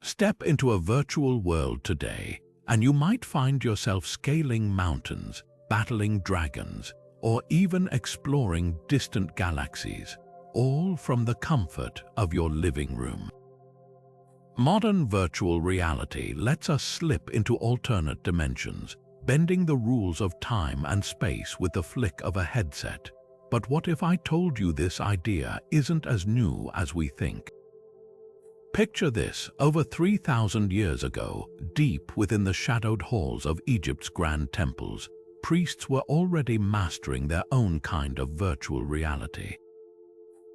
Step into a virtual world today, and you might find yourself scaling mountains, battling dragons, or even exploring distant galaxies, all from the comfort of your living room. Modern virtual reality lets us slip into alternate dimensions, bending the rules of time and space with the flick of a headset. But what if I told you this idea isn't as new as we think? Picture this: over 3,000 years ago, deep within the shadowed halls of Egypt's grand temples, priests were already mastering their own kind of virtual reality.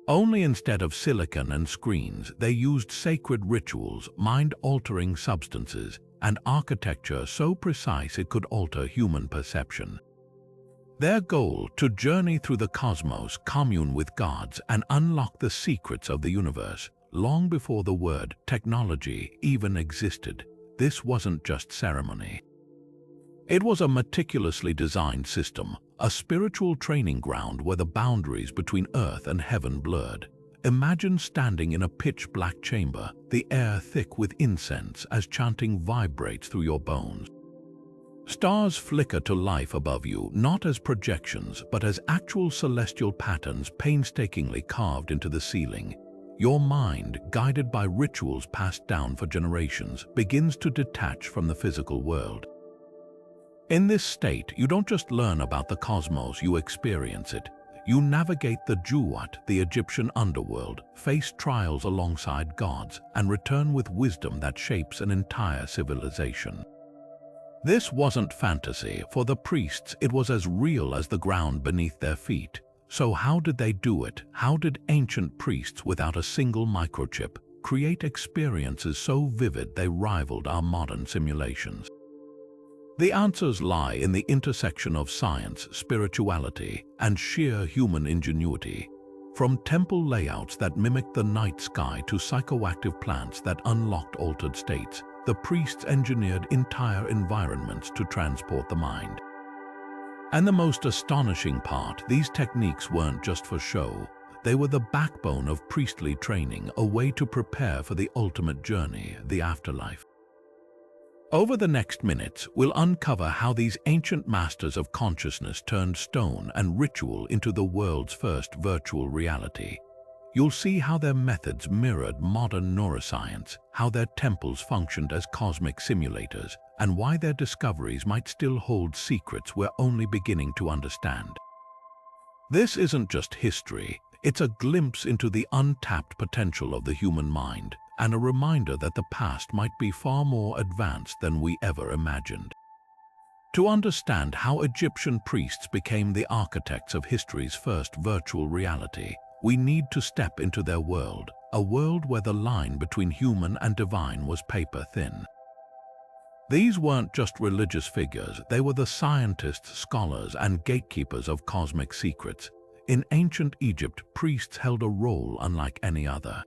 Only instead of silicon and screens, they used sacred rituals, mind-altering substances, and architecture so precise it could alter human perception. Their goal: to journey through the cosmos, commune with gods, and unlock the secrets of the universe. Long before the word technology even existed, this wasn't just ceremony. It was a meticulously designed system, a spiritual training ground where the boundaries between earth and heaven blurred. Imagine standing in a pitch-black chamber, the air thick with incense as chanting vibrates through your bones. Stars flicker to life above you, not as projections, but as actual celestial patterns painstakingly carved into the ceiling. Your mind, guided by rituals passed down for generations, begins to detach from the physical world. In this state, you don't just learn about the cosmos, you experience it. You navigate the Juwat, the Egyptian underworld, face trials alongside gods, and return with wisdom that shapes an entire civilization. This wasn't fantasy. For the priests, it was as real as the ground beneath their feet. So how did they do it? How did ancient priests without a single microchip create experiences so vivid they rivaled our modern simulations? The answers lie in the intersection of science, spirituality, and sheer human ingenuity. From temple layouts that mimicked the night sky to psychoactive plants that unlocked altered states, the priests engineered entire environments to transport the mind. And the most astonishing part, these techniques weren't just for show. They were the backbone of priestly training, a way to prepare for the ultimate journey, the afterlife. Over the next minutes, we'll uncover how these ancient masters of consciousness turned stone and ritual into the world's first virtual reality. You'll see how their methods mirrored modern neuroscience, how their temples functioned as cosmic simulators, and why their discoveries might still hold secrets we're only beginning to understand. This isn't just history, it's a glimpse into the untapped potential of the human mind, and a reminder that the past might be far more advanced than we ever imagined. To understand how Egyptian priests became the architects of history's first virtual reality, we need to step into their world, a world where the line between human and divine was paper-thin. These weren't just religious figures, they were the scientists, scholars, and gatekeepers of cosmic secrets. In ancient Egypt, priests held a role unlike any other.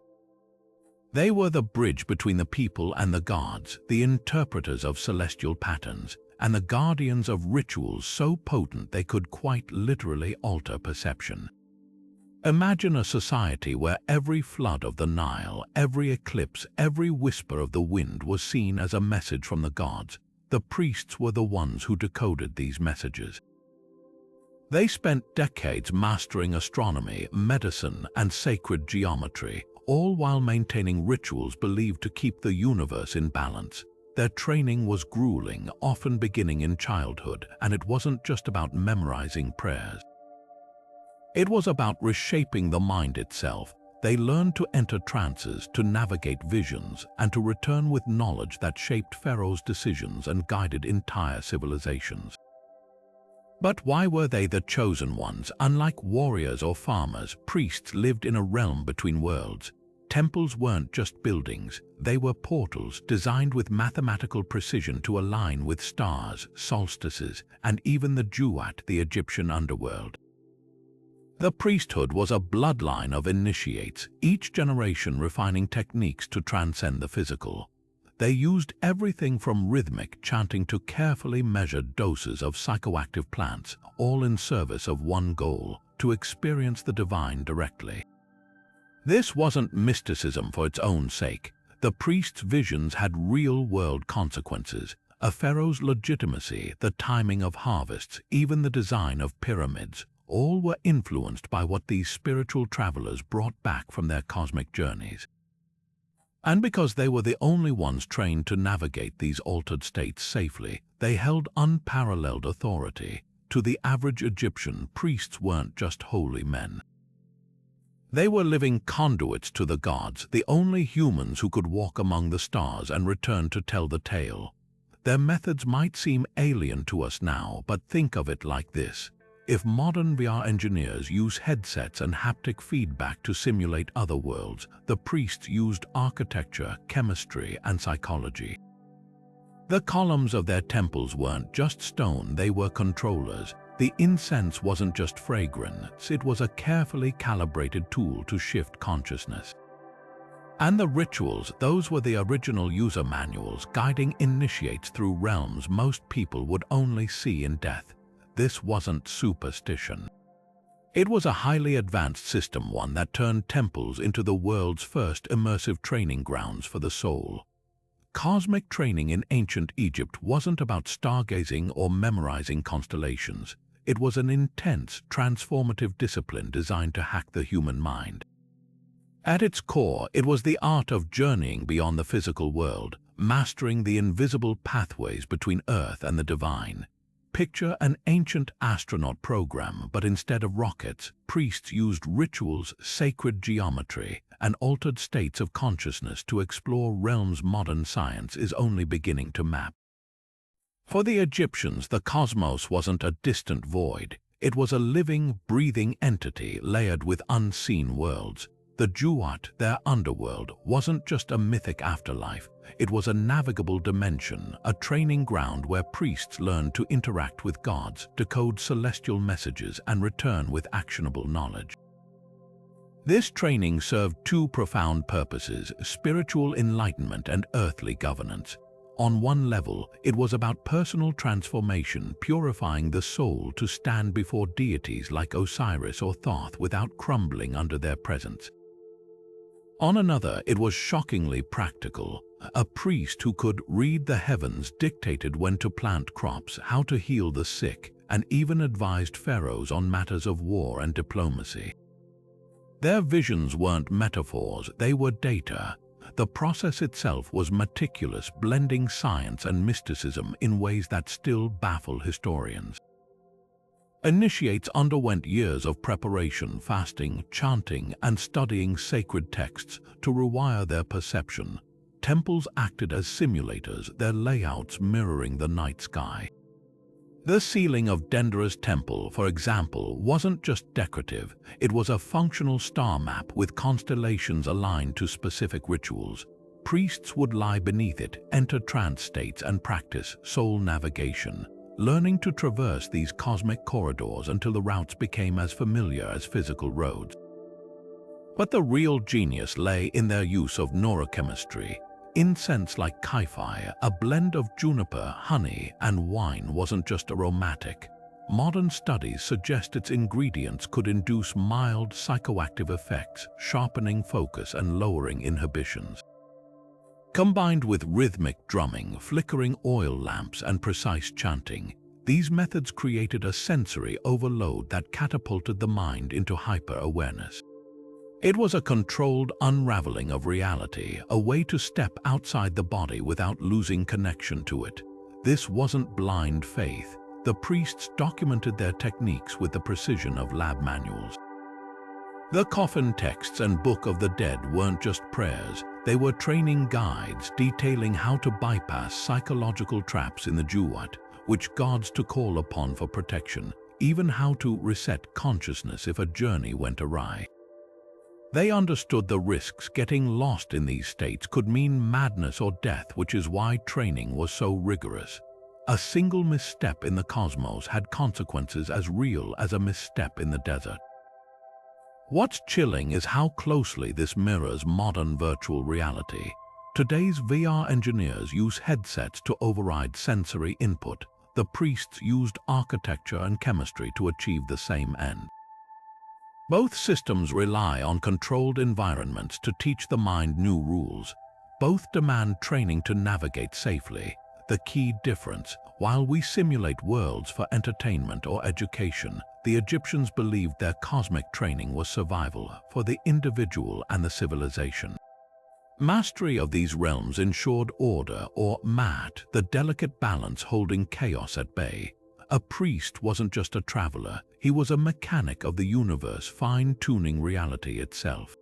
They were the bridge between the people and the gods, the interpreters of celestial patterns, and the guardians of rituals so potent they could quite literally alter perception. Imagine a society where every flood of the Nile, every eclipse, every whisper of the wind was seen as a message from the gods. The priests were the ones who decoded these messages. They spent decades mastering astronomy, medicine, and sacred geometry, all while maintaining rituals believed to keep the universe in balance. Their training was grueling, often beginning in childhood, and it wasn't just about memorizing prayers. It was about reshaping the mind itself. They learned to enter trances, to navigate visions, and to return with knowledge that shaped pharaohs' decisions and guided entire civilizations. But why were they the chosen ones? Unlike warriors or farmers, priests lived in a realm between worlds. Temples weren't just buildings, they were portals designed with mathematical precision to align with stars, solstices, and even the Juwat, the Egyptian underworld. The priesthood was a bloodline of initiates, each generation refining techniques to transcend the physical. They used everything from rhythmic chanting to carefully measured doses of psychoactive plants, all in service of one goal: to experience the divine directly. This wasn't mysticism for its own sake. The priest's visions had real-world consequences. A pharaoh's legitimacy, the timing of harvests, even the design of pyramids, all were influenced by what these spiritual travelers brought back from their cosmic journeys. And because they were the only ones trained to navigate these altered states safely, they held unparalleled authority. To the average Egyptian, priests weren't just holy men. They were living conduits to the gods, the only humans who could walk among the stars and return to tell the tale. Their methods might seem alien to us now, but think of it like this. If modern VR engineers use headsets and haptic feedback to simulate other worlds, the priests used architecture, chemistry, and psychology. The columns of their temples weren't just stone, they were controllers. The incense wasn't just fragrance, it was a carefully calibrated tool to shift consciousness. And the rituals, those were the original user manuals guiding initiates through realms most people would only see in death. This wasn't superstition. It was a highly advanced system, one that turned temples into the world's first immersive training grounds for the soul. Cosmic training in ancient Egypt wasn't about stargazing or memorizing constellations. It was an intense, transformative discipline designed to hack the human mind. At its core, it was the art of journeying beyond the physical world, mastering the invisible pathways between Earth and the divine. Picture an ancient astronaut program, but instead of rockets, priests used rituals, sacred geometry, and altered states of consciousness to explore realms modern science is only beginning to map. For the Egyptians, the cosmos wasn't a distant void. It was a living, breathing entity layered with unseen worlds. The Duat, their underworld, wasn't just a mythic afterlife. It was a navigable dimension, a training ground where priests learned to interact with gods, decode celestial messages, and return with actionable knowledge. This training served two profound purposes: spiritual enlightenment and earthly governance. On one level, it was about personal transformation, purifying the soul to stand before deities like Osiris or Thoth without crumbling under their presence. On another, it was shockingly practical. A priest who could read the heavens dictated when to plant crops, how to heal the sick, and even advised pharaohs on matters of war and diplomacy. Their visions weren't metaphors, they were data. The process itself was meticulous, blending science and mysticism in ways that still baffle historians. Initiates underwent years of preparation, fasting, chanting, and studying sacred texts to rewire their perception. Temples acted as simulators, their layouts mirroring the night sky. The ceiling of Dendra's temple, for example, wasn't just decorative. It was a functional star map with constellations aligned to specific rituals. Priests would lie beneath it, enter trance states, and practice soul navigation, learning to traverse these cosmic corridors until the routes became as familiar as physical roads. But the real genius lay in their use of neurochemistry. Incense like Kaifi, a blend of juniper, honey, and wine, wasn't just aromatic. Modern studies suggest its ingredients could induce mild psychoactive effects, sharpening focus and lowering inhibitions. Combined with rhythmic drumming, flickering oil lamps, and precise chanting, these methods created a sensory overload that catapulted the mind into hyper-awareness. It was a controlled unraveling of reality, a way to step outside the body without losing connection to it. This wasn't blind faith. The priests documented their techniques with the precision of lab manuals. The coffin texts and Book of the Dead weren't just prayers. They were training guides detailing how to bypass psychological traps in the Duat, which gods to call upon for protection, even how to reset consciousness if a journey went awry. They understood the risks. Getting lost in these states could mean madness or death, which is why training was so rigorous. A single misstep in the cosmos had consequences as real as a misstep in the desert. What's chilling is how closely this mirrors modern virtual reality. Today's VR engineers use headsets to override sensory input. The priests used architecture and chemistry to achieve the same end. Both systems rely on controlled environments to teach the mind new rules. Both demand training to navigate safely. The key difference: while we simulate worlds for entertainment or education, the Egyptians believed their cosmic training was survival for the individual and the civilization. Mastery of these realms ensured order, or mat, the delicate balance holding chaos at bay. A priest wasn't just a traveler, he was a mechanic of the universe, fine-tuning reality itself.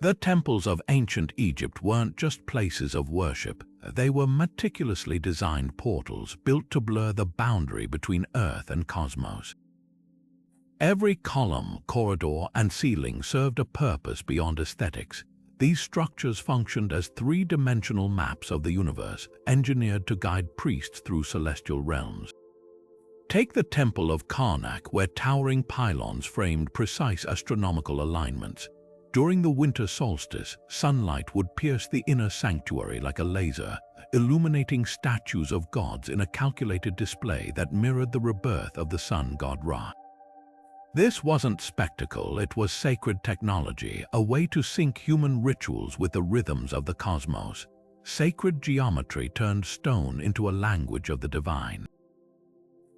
The temples of ancient Egypt weren't just places of worship, they were meticulously designed portals built to blur the boundary between Earth and cosmos. Every column, corridor, and ceiling served a purpose beyond aesthetics. These structures functioned as three-dimensional maps of the universe, engineered to guide priests through celestial realms. Take the Temple of Karnak, where towering pylons framed precise astronomical alignments. During the winter solstice, sunlight would pierce the inner sanctuary like a laser, illuminating statues of gods in a calculated display that mirrored the rebirth of the sun god Ra. This wasn't spectacle, it was sacred technology, a way to sync human rituals with the rhythms of the cosmos. Sacred geometry turned stone into a language of the divine.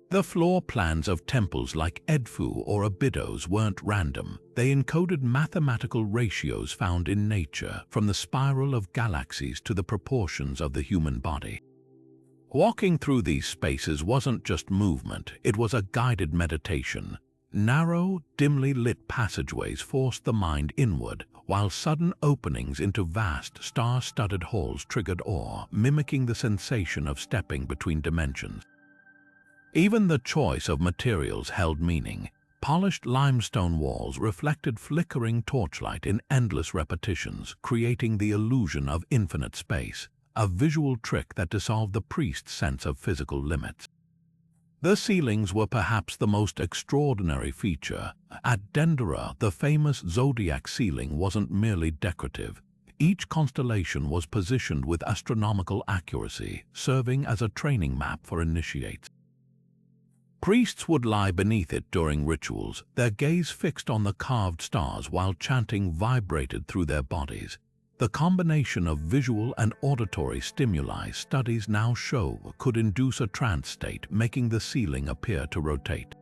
The floor plans of temples like Edfu or Abydos weren't random. They encoded mathematical ratios found in nature, from the spiral of galaxies to the proportions of the human body. Walking through these spaces wasn't just movement, it was a guided meditation. Narrow, dimly lit passageways forced the mind inward, while sudden openings into vast, star-studded halls triggered awe, mimicking the sensation of stepping between dimensions. Even the choice of materials held meaning. Polished limestone walls reflected flickering torchlight in endless repetitions, creating the illusion of infinite space, a visual trick that dissolved the priest's sense of physical limits. The ceilings were perhaps the most extraordinary feature. At Dendera, the famous zodiac ceiling wasn't merely decorative. Each constellation was positioned with astronomical accuracy, serving as a training map for initiates. Priests would lie beneath it during rituals, their gaze fixed on the carved stars while chanting vibrated through their bodies. The combination of visual and auditory stimuli studies now show could induce a trance state, making the ceiling appear to rotate.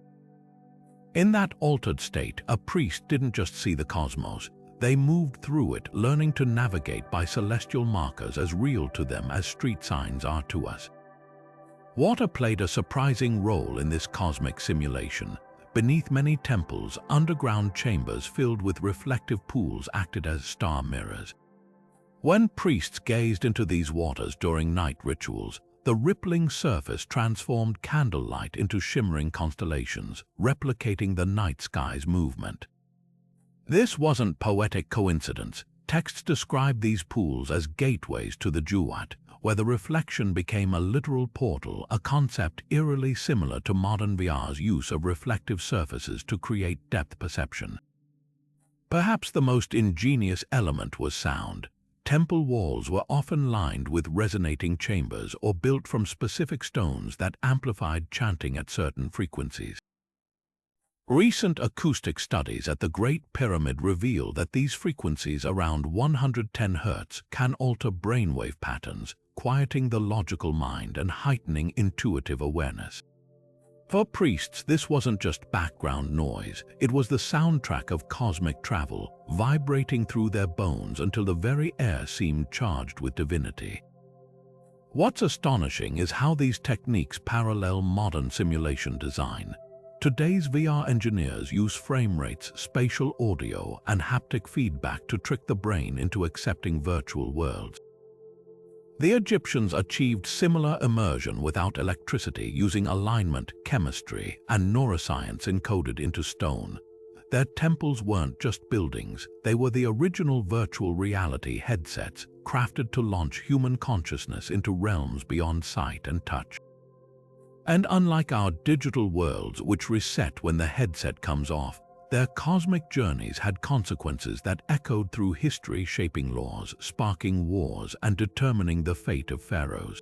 In that altered state, a priest didn't just see the cosmos, they moved through it, learning to navigate by celestial markers as real to them as street signs are to us. Water played a surprising role in this cosmic simulation. Beneath many temples, underground chambers filled with reflective pools acted as star mirrors. When priests gazed into these waters during night rituals, the rippling surface transformed candlelight into shimmering constellations, replicating the night sky's movement. This wasn't poetic coincidence. Texts describe these pools as gateways to the Jewat, where the reflection became a literal portal, a concept eerily similar to modern VR's use of reflective surfaces to create depth perception. Perhaps the most ingenious element was sound. Temple walls were often lined with resonating chambers or built from specific stones that amplified chanting at certain frequencies. Recent acoustic studies at the Great Pyramid reveal that these frequencies around 110 Hz can alter brainwave patterns, quieting the logical mind and heightening intuitive awareness. For priests, this wasn't just background noise, it was the soundtrack of cosmic travel, vibrating through their bones until the very air seemed charged with divinity. What's astonishing is how these techniques parallel modern simulation design. Today's VR engineers use frame rates, spatial audio, and haptic feedback to trick the brain into accepting virtual worlds. The Egyptians achieved similar immersion without electricity, using alignment, chemistry, and neuroscience encoded into stone. Their temples weren't just buildings, they were the original virtual reality headsets, crafted to launch human consciousness into realms beyond sight and touch. And unlike our digital worlds, which reset when the headset comes off, their cosmic journeys had consequences that echoed through history, shaping laws, sparking wars, and determining the fate of pharaohs.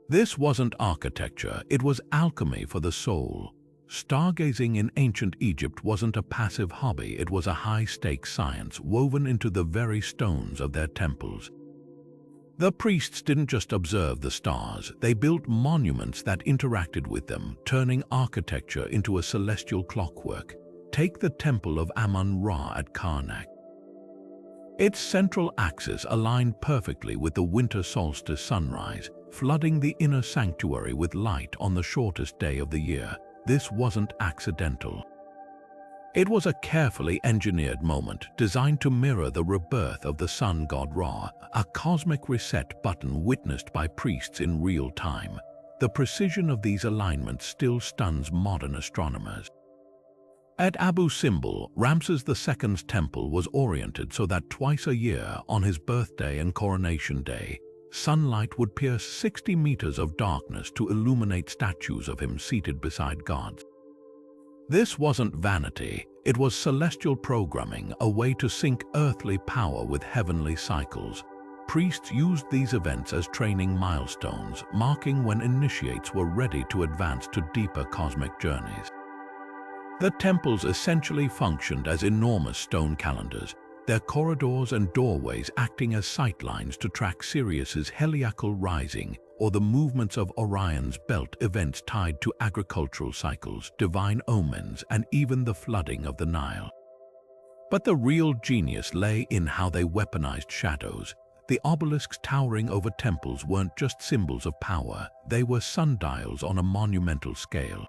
This wasn't architecture, it was alchemy for the soul. Stargazing in ancient Egypt wasn't a passive hobby, it was a high-stakes science woven into the very stones of their temples. The priests didn't just observe the stars, they built monuments that interacted with them, turning architecture into a celestial clockwork. Take the Temple of Amun-Ra at Karnak. Its central axis aligned perfectly with the winter solstice sunrise, flooding the inner sanctuary with light on the shortest day of the year. This wasn't accidental. It was a carefully engineered moment designed to mirror the rebirth of the sun god Ra, a cosmic reset button witnessed by priests in real time. The precision of these alignments still stuns modern astronomers. At Abu Simbel, Ramses II's temple was oriented so that twice a year, on his birthday and coronation day, sunlight would pierce 60 meters of darkness to illuminate statues of him seated beside gods. This wasn't vanity, it was celestial programming, a way to sync earthly power with heavenly cycles. Priests used these events as training milestones, marking when initiates were ready to advance to deeper cosmic journeys. The temples essentially functioned as enormous stone calendars, their corridors and doorways acting as sightlines to track Sirius's heliacal rising or the movements of Orion's belt, events tied to agricultural cycles, divine omens, and even the flooding of the Nile. But the real genius lay in how they weaponized shadows. The obelisks towering over temples weren't just symbols of power, they were sundials on a monumental scale.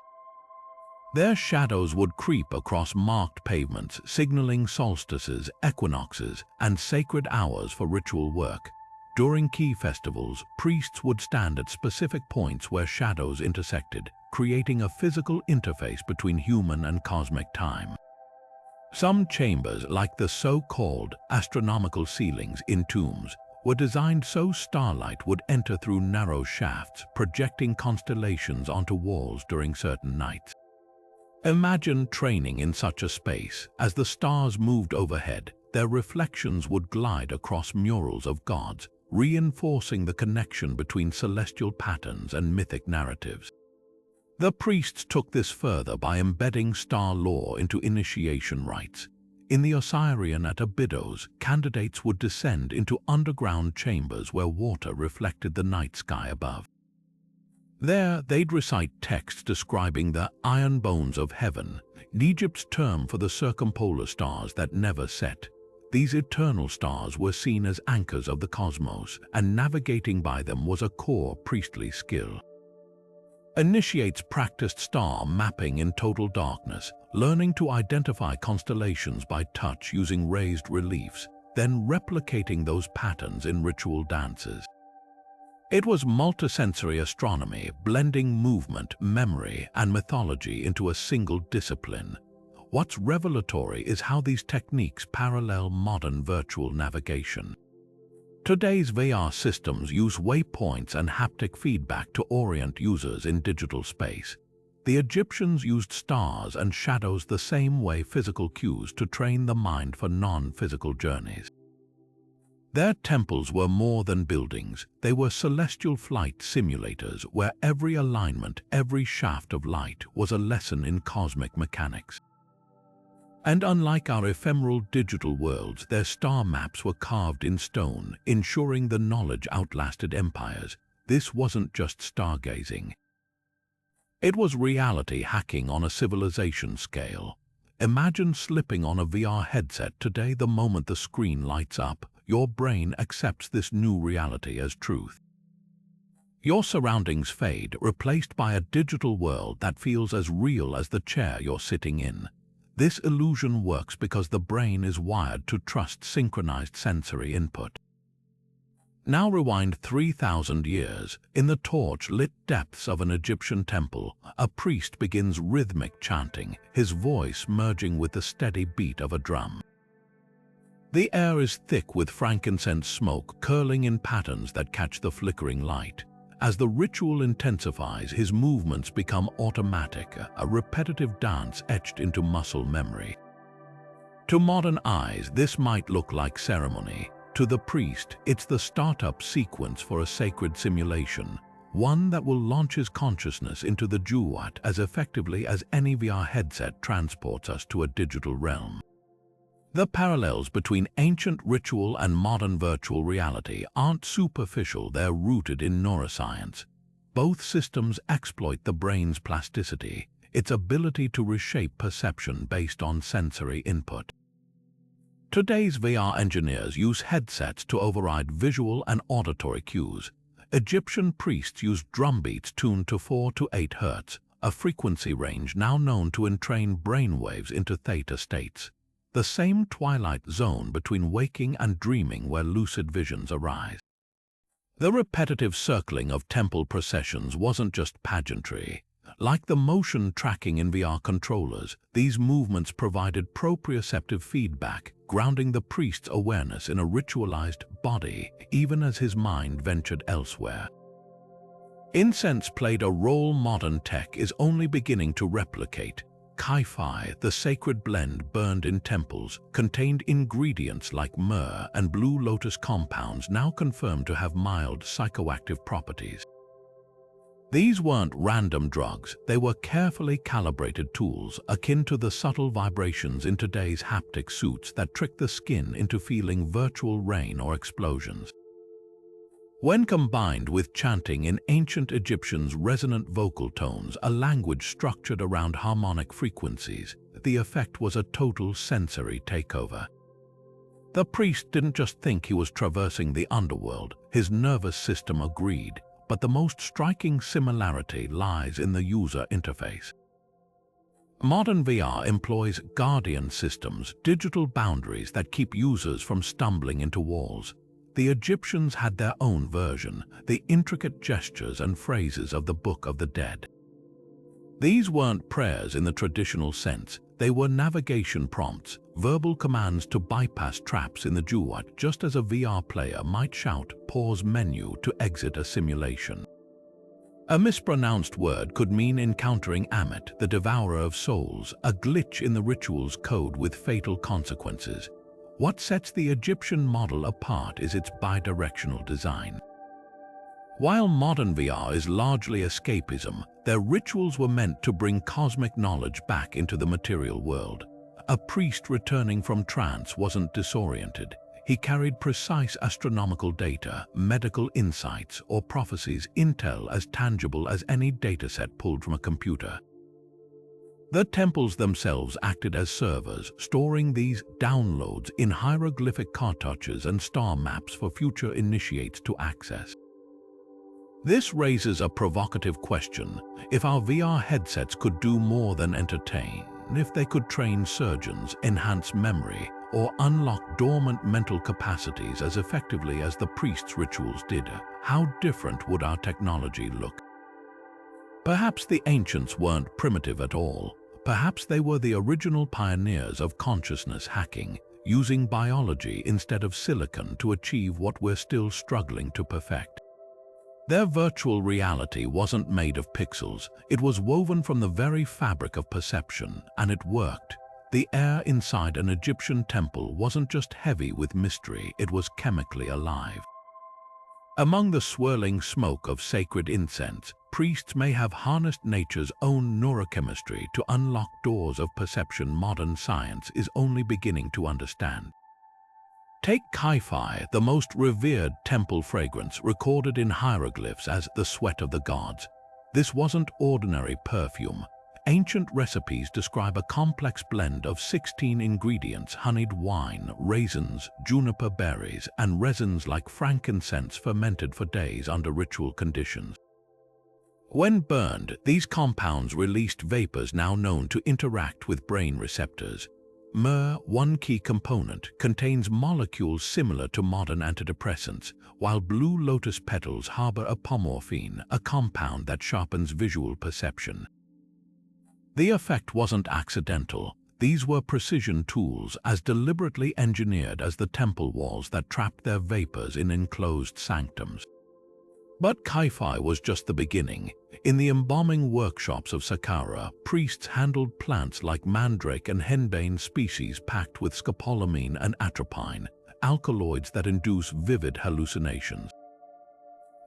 Their shadows would creep across marked pavements, signaling solstices, equinoxes, and sacred hours for ritual work. During key festivals, priests would stand at specific points where shadows intersected, creating a physical interface between human and cosmic time. Some chambers, like the so-called astronomical ceilings in tombs, were designed so starlight would enter through narrow shafts, projecting constellations onto walls during certain nights. Imagine training in such a space. As the stars moved overhead, their reflections would glide across murals of gods, reinforcing the connection between celestial patterns and mythic narratives. The priests took this further by embedding star lore into initiation rites. In the Osirian at Abydos, candidates would descend into underground chambers where water reflected the night sky above. There, they'd recite texts describing the iron bones of heaven, Egypt's term for the circumpolar stars that never set. These eternal stars were seen as anchors of the cosmos, and navigating by them was a core priestly skill. Initiates practiced star mapping in total darkness, learning to identify constellations by touch using raised reliefs, then replicating those patterns in ritual dances. It was multisensory astronomy, blending movement, memory, and mythology into a single discipline. What's revelatory is how these techniques parallel modern virtual navigation. Today's VR systems use waypoints and haptic feedback to orient users in digital space. The Egyptians used stars and shadows the same way physical cues to train the mind for non-physical journeys. Their temples were more than buildings, they were celestial flight simulators where every alignment, every shaft of light was a lesson in cosmic mechanics. And unlike our ephemeral digital worlds, their star maps were carved in stone, ensuring the knowledge outlasted empires. This wasn't just stargazing. It was reality hacking on a civilization scale. Imagine slipping on a VR headset today. The moment the screen lights up, your brain accepts this new reality as truth. Your surroundings fade, replaced by a digital world that feels as real as the chair you're sitting in. This illusion works because the brain is wired to trust synchronized sensory input. Now rewind 3,000 years. In the torch-lit depths of an Egyptian temple, a priest begins rhythmic chanting, his voice merging with the steady beat of a drum. The air is thick with frankincense smoke curling in patterns that catch the flickering light. As the ritual intensifies, his movements become automatic, a repetitive dance etched into muscle memory. To modern eyes, this might look like ceremony. To the priest, it's the startup sequence for a sacred simulation, one that will launch his consciousness into the Juwat as effectively as any VR headset transports us to a digital realm. The parallels between ancient ritual and modern virtual reality aren't superficial, they're rooted in neuroscience. Both systems exploit the brain's plasticity, its ability to reshape perception based on sensory input. Today's VR engineers use headsets to override visual and auditory cues. Egyptian priests used drum beats tuned to 4 to 8 Hz, a frequency range now known to entrain brainwaves into theta states, the same twilight zone between waking and dreaming where lucid visions arise. The repetitive circling of temple processions wasn't just pageantry. Like the motion tracking in VR controllers, these movements provided proprioceptive feedback, grounding the priest's awareness in a ritualized body, even as his mind ventured elsewhere. Incense played a role modern tech is only beginning to replicate. Chi-Fi, the sacred blend burned in temples, contained ingredients like myrrh and blue lotus compounds now confirmed to have mild psychoactive properties. These weren't random drugs, they were carefully calibrated tools akin to the subtle vibrations in today's haptic suits that trick the skin into feeling virtual rain or explosions. When combined with chanting in ancient Egyptians' resonant vocal tones, a language structured around harmonic frequencies, the effect was a total sensory takeover. The priest didn't just think he was traversing the underworld, his nervous system agreed. But the most striking similarity lies in the user interface. Modern VR employs guardian systems, digital boundaries that keep users from stumbling into walls. The Egyptians had their own version, the intricate gestures and phrases of the Book of the Dead. These weren't prayers in the traditional sense, they were navigation prompts, verbal commands to bypass traps in the Jewat, just as a VR player might shout, "Pause menu" to exit a simulation. A mispronounced word could mean encountering Ammit, the devourer of souls, a glitch in the ritual's code with fatal consequences. What sets the Egyptian model apart is its bidirectional design. While modern VR is largely escapism, their rituals were meant to bring cosmic knowledge back into the material world. A priest returning from trance wasn't disoriented. He carried precise astronomical data, medical insights, or prophecies, intel as tangible as any dataset pulled from a computer. The temples themselves acted as servers, storing these downloads in hieroglyphic cartouches and star maps for future initiates to access. This raises a provocative question. If our VR headsets could do more than entertain, if they could train surgeons, enhance memory, or unlock dormant mental capacities as effectively as the priest's rituals did, how different would our technology look? Perhaps the ancients weren't primitive at all. Perhaps they were the original pioneers of consciousness hacking, using biology instead of silicon to achieve what we're still struggling to perfect. Their virtual reality wasn't made of pixels, it was woven from the very fabric of perception, and it worked. The air inside an Egyptian temple wasn't just heavy with mystery, it was chemically alive. Among the swirling smoke of sacred incense, priests may have harnessed nature's own neurochemistry to unlock doors of perception modern science is only beginning to understand. Take Chi-Fi, the most revered temple fragrance recorded in hieroglyphs as the sweat of the gods. This wasn't ordinary perfume. Ancient recipes describe a complex blend of 16 ingredients: honeyed wine, raisins, juniper berries, and resins like frankincense fermented for days under ritual conditions. When burned, these compounds released vapors now known to interact with brain receptors. Myrrh, one key component, contains molecules similar to modern antidepressants, while blue lotus petals harbor apomorphine, a compound that sharpens visual perception. The effect wasn't accidental. These were precision tools as deliberately engineered as the temple walls that trapped their vapors in enclosed sanctums. But Chi-Fi was just the beginning. In the embalming workshops of Saqqara, priests handled plants like mandrake and henbane species packed with scopolamine and atropine, alkaloids that induce vivid hallucinations.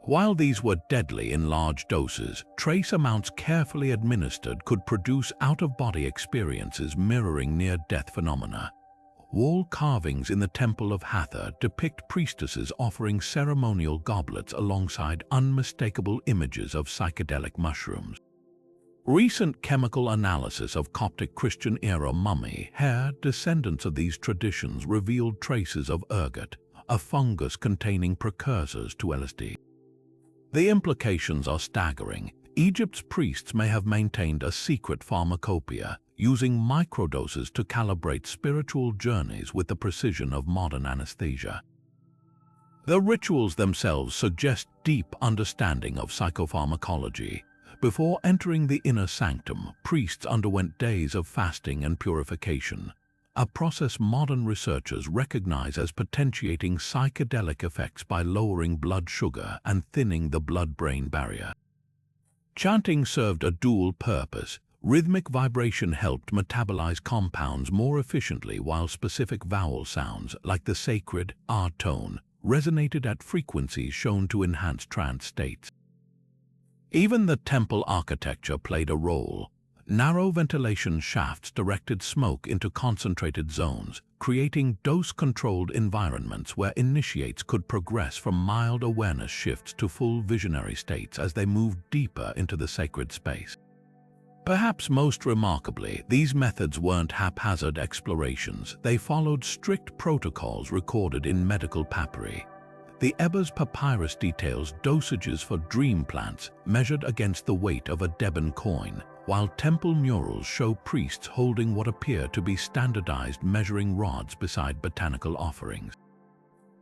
While these were deadly in large doses, trace amounts carefully administered could produce out-of-body experiences mirroring near-death phenomena. Wall carvings in the Temple of Hathor depict priestesses offering ceremonial goblets alongside unmistakable images of psychedelic mushrooms. Recent chemical analysis of Coptic Christian-era mummy hair descendants of these traditions revealed traces of ergot, a fungus containing precursors to LSD. The implications are staggering. Egypt's priests may have maintained a secret pharmacopoeia, using microdoses to calibrate spiritual journeys with the precision of modern anesthesia. The rituals themselves suggest deep understanding of psychopharmacology. Before entering the inner sanctum, priests underwent days of fasting and purification, a process modern researchers recognize as potentiating psychedelic effects by lowering blood sugar and thinning the blood-brain barrier. Chanting served a dual purpose. Rhythmic vibration helped metabolize compounds more efficiently, while specific vowel sounds, like the sacred R tone, resonated at frequencies shown to enhance trance states. Even the temple architecture played a role. Narrow ventilation shafts directed smoke into concentrated zones, creating dose-controlled environments where initiates could progress from mild awareness shifts to full visionary states as they moved deeper into the sacred space. Perhaps most remarkably, these methods weren't haphazard explorations. They followed strict protocols recorded in medical papyri. The Ebers papyrus details dosages for dream plants measured against the weight of a Theban coin, while temple murals show priests holding what appear to be standardized measuring rods beside botanical offerings.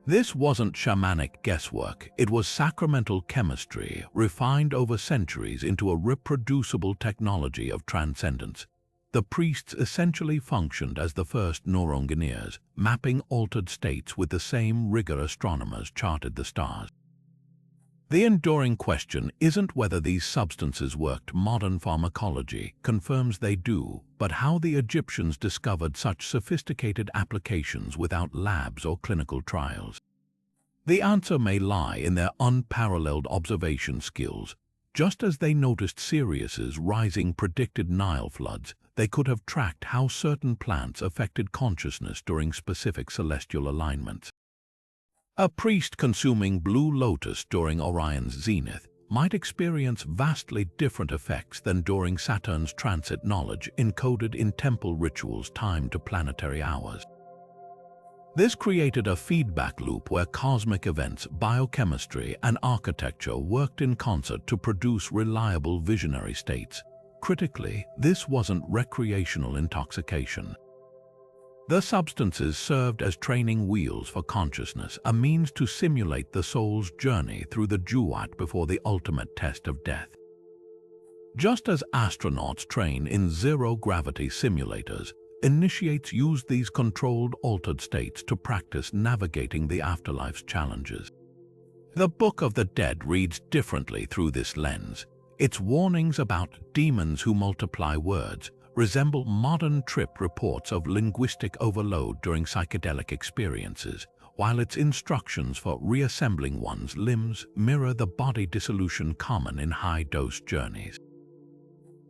This wasn't shamanic guesswork, it was sacramental chemistry, refined over centuries into a reproducible technology of transcendence. The priests essentially functioned as the first neuroengineers, mapping altered states with the same rigor astronomers charted the stars. The enduring question isn't whether these substances worked. Modern pharmacology confirms they do, but how the Egyptians discovered such sophisticated applications without labs or clinical trials. The answer may lie in their unparalleled observation skills. Just as they noticed Sirius's rising predicted Nile floods, they could have tracked how certain plants affected consciousness during specific celestial alignments. A priest consuming blue lotus during Orion's zenith might experience vastly different effects than during Saturn's transit, knowledge encoded in temple rituals timed to planetary hours. This created a feedback loop where cosmic events, biochemistry, and architecture worked in concert to produce reliable visionary states. Critically, this wasn't recreational intoxication. The substances served as training wheels for consciousness, a means to simulate the soul's journey through the duat before the ultimate test of death. Just as astronauts train in zero-gravity simulators, initiates use these controlled altered states to practice navigating the afterlife's challenges. The Book of the Dead reads differently through this lens. Its warnings about demons who multiply words resemble modern trip reports of linguistic overload during psychedelic experiences, while its instructions for reassembling one's limbs mirror the body dissolution common in high-dose journeys.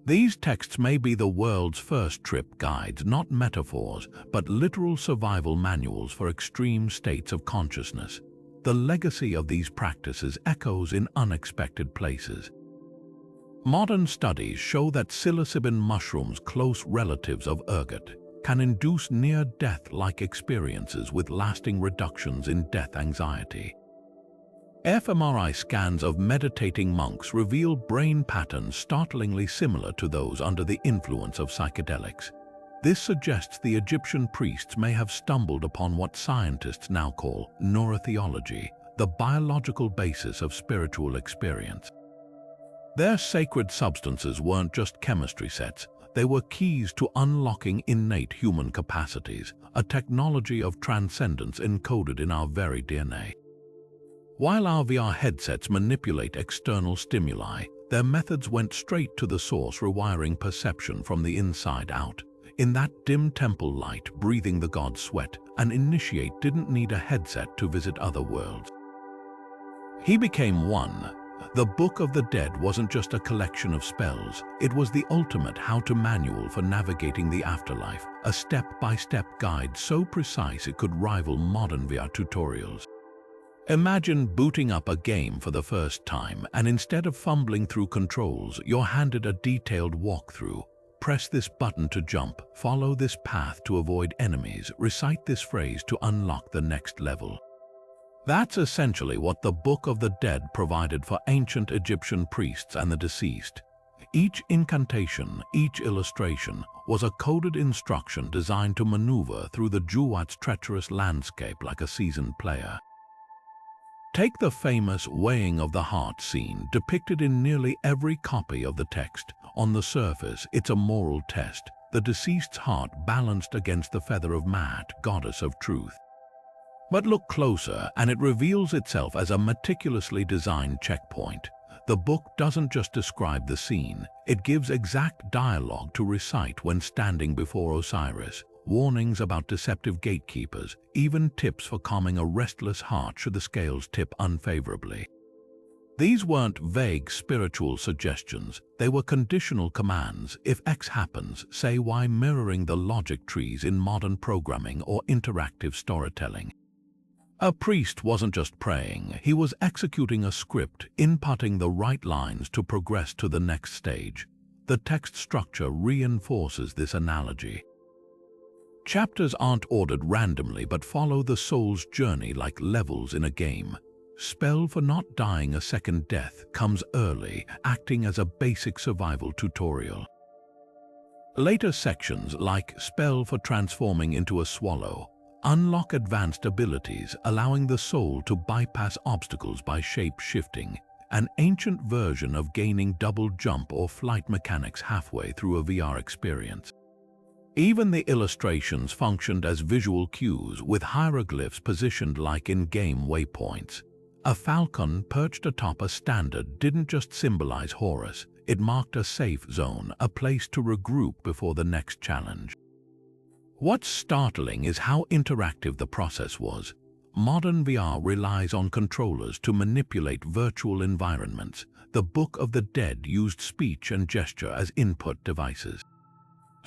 These texts may be the world's first trip guides, not metaphors, but literal survival manuals for extreme states of consciousness. The legacy of these practices echoes in unexpected places. Modern studies show that psilocybin mushrooms, close relatives of ergot, can induce near-death-like experiences with lasting reductions in death anxiety. fMRI scans of meditating monks reveal brain patterns startlingly similar to those under the influence of psychedelics. This suggests the Egyptian priests may have stumbled upon what scientists now call neurotheology, the biological basis of spiritual experience. Their sacred substances weren't just chemistry sets, they were keys to unlocking innate human capacities, a technology of transcendence encoded in our very DNA. While our VR headsets manipulate external stimuli, their methods went straight to the source, rewiring perception from the inside out. In that dim temple light, breathing the god's sweat, an initiate didn't need a headset to visit other worlds. He became one, The Book of the Dead wasn't just a collection of spells, it was the ultimate how-to manual for navigating the afterlife, a step-by-step guide so precise it could rival modern VR tutorials. Imagine booting up a game for the first time, and instead of fumbling through controls, you're handed a detailed walkthrough. Press this button to jump, follow this path to avoid enemies, recite this phrase to unlock the next level. That's essentially what the Book of the Dead provided for ancient Egyptian priests and the deceased. Each incantation, each illustration, was a coded instruction designed to maneuver through the Juwat's treacherous landscape like a seasoned player. Take the famous weighing of the heart scene depicted in nearly every copy of the text. On the surface, it's a moral test, the deceased's heart balanced against the feather of Maat, goddess of truth. But look closer, and it reveals itself as a meticulously designed checkpoint. The book doesn't just describe the scene, it gives exact dialogue to recite when standing before Osiris, warnings about deceptive gatekeepers, even tips for calming a restless heart should the scales tip unfavorably. These weren't vague spiritual suggestions, they were conditional commands. If X happens, say Y, mirroring the logic trees in modern programming or interactive storytelling. A priest wasn't just praying, he was executing a script, inputting the right lines to progress to the next stage. The text structure reinforces this analogy. Chapters aren't ordered randomly but follow the soul's journey like levels in a game. Spell for not dying a second death comes early, acting as a basic survival tutorial. Later sections, like Spell for transforming into a swallow, unlock advanced abilities, allowing the soul to bypass obstacles by shape-shifting, an ancient version of gaining double jump or flight mechanics halfway through a VR experience. Even the illustrations functioned as visual cues, with hieroglyphs positioned like in-game waypoints. A falcon perched atop a standard didn't just symbolize Horus, it marked a safe zone, a place to regroup before the next challenge. What's startling is how interactive the process was. Modern VR relies on controllers to manipulate virtual environments. The Book of the Dead used speech and gesture as input devices.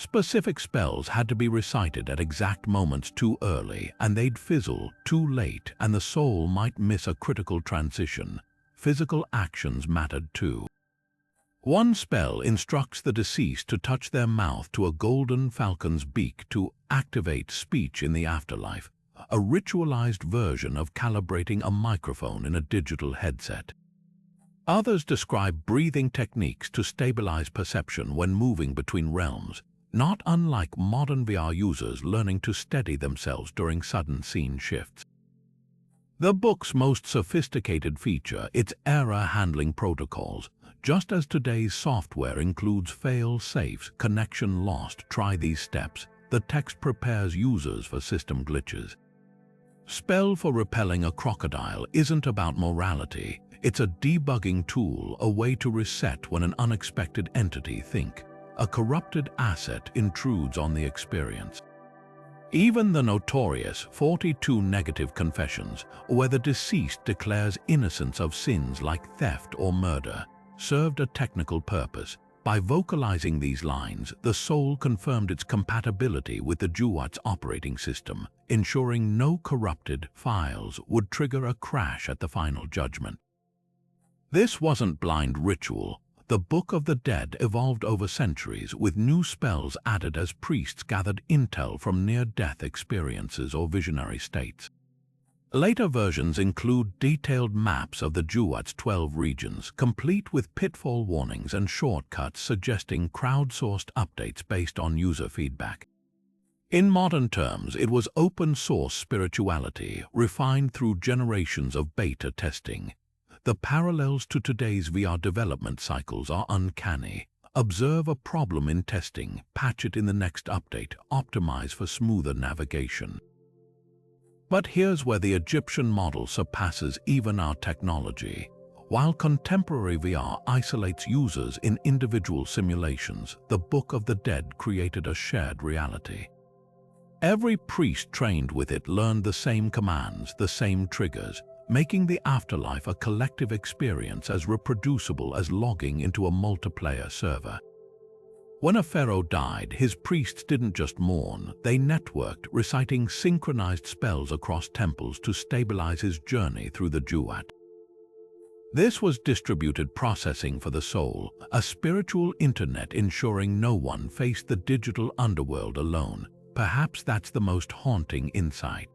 Specific spells had to be recited at exact moments too early, and they'd fizzle too late, and the soul might miss a critical transition. Physical actions mattered too. One spell instructs the deceased to touch their mouth to a golden falcon's beak to activate speech in the afterlife, a ritualized version of calibrating a microphone in a digital headset. Others describe breathing techniques to stabilize perception when moving between realms, not unlike modern VR users learning to steady themselves during sudden scene shifts. The book's most sophisticated feature, its error handling protocols. Just as today's software includes fail-safes, connection lost, try these steps, the text prepares users for system glitches. Spell for repelling a crocodile isn't about morality, it's a debugging tool, a way to reset when an unexpected entity, think a corrupted asset, intrudes on the experience. Even the notorious 42 negative confessions, where the deceased declares innocence of sins like theft or murder, served a technical purpose. By vocalizing these lines, the soul confirmed its compatibility with the Juwat's operating system, ensuring no corrupted files would trigger a crash at the final judgment. This wasn't blind ritual. The Book of the Dead evolved over centuries, with new spells added as priests gathered intel from near-death experiences or visionary states. Later versions include detailed maps of the Juwat's 12 regions, complete with pitfall warnings and shortcuts suggesting crowdsourced updates based on user feedback. In modern terms, it was open-source spirituality, refined through generations of beta testing. The parallels to today's VR development cycles are uncanny. Observe a problem in testing, patch it in the next update, optimize for smoother navigation. But here's where the Egyptian model surpasses even our technology. While contemporary VR isolates users in individual simulations, the Book of the Dead created a shared reality. Every priest trained with it learned the same commands, the same triggers. making the afterlife a collective experience as reproducible as logging into a multiplayer server. When a pharaoh died, his priests didn't just mourn, they networked, reciting synchronized spells across temples to stabilize his journey through the duat. This was distributed processing for the soul, a spiritual internet ensuring no one faced the digital underworld alone. Perhaps that's the most haunting insight.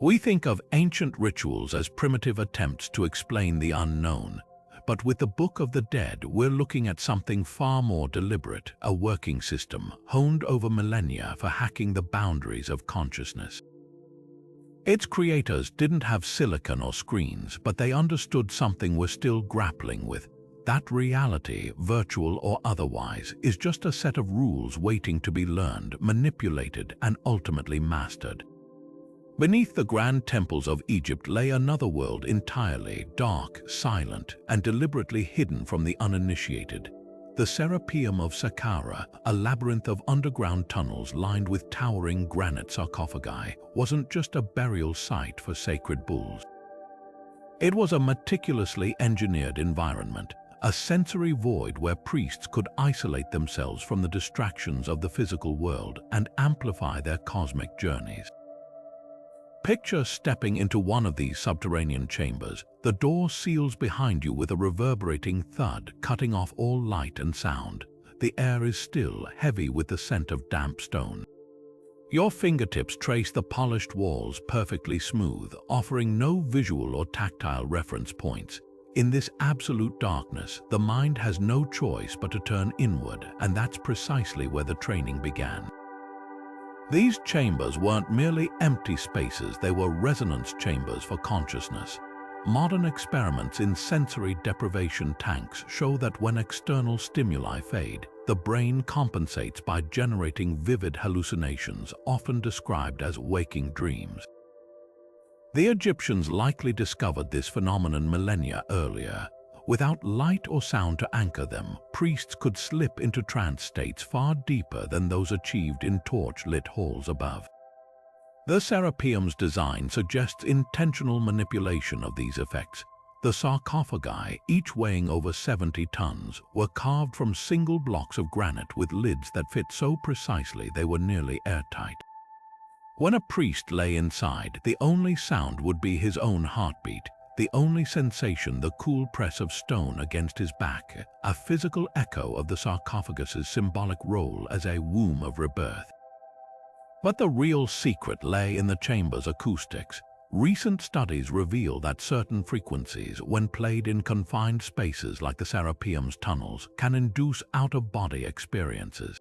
We think of ancient rituals as primitive attempts to explain the unknown, but with the Book of the Dead, we're looking at something far more deliberate, a working system honed over millennia for hacking the boundaries of consciousness. Its creators didn't have silicon or screens, but they understood something we're still grappling with. That reality, virtual or otherwise, is just a set of rules waiting to be learned, manipulated, and ultimately mastered. Beneath the grand temples of Egypt lay another world entirely dark, silent, and deliberately hidden from the uninitiated. The Serapeum of Saqqara, a labyrinth of underground tunnels lined with towering granite sarcophagi, wasn't just a burial site for sacred bulls. It was a meticulously engineered environment, a sensory void where priests could isolate themselves from the distractions of the physical world and amplify their cosmic journeys. Picture stepping into one of these subterranean chambers. The door seals behind you with a reverberating thud, cutting off all light and sound. The air is still, heavy with the scent of damp stone. Your fingertips trace the polished walls perfectly smooth, offering no visual or tactile reference points. In this absolute darkness, the mind has no choice but to turn inward, and that's precisely where the training began. These chambers weren't merely empty spaces, they were resonance chambers for consciousness. Modern experiments in sensory deprivation tanks show that when external stimuli fade, the brain compensates by generating vivid hallucinations, often described as waking dreams. The Egyptians likely discovered this phenomenon millennia earlier. Without light or sound to anchor them, priests could slip into trance states far deeper than those achieved in torch-lit halls above. The Serapeum's design suggests intentional manipulation of these effects. The sarcophagi, each weighing over 70 tons, were carved from single blocks of granite with lids that fit so precisely they were nearly airtight. When a priest lay inside, the only sound would be his own heartbeat. The only sensation, the cool press of stone against his back, a physical echo of the sarcophagus's symbolic role as a womb of rebirth. But the real secret lay in the chamber's acoustics. Recent studies reveal that certain frequencies, when played in confined spaces like the Serapeum's tunnels, can induce out-of-body experiences.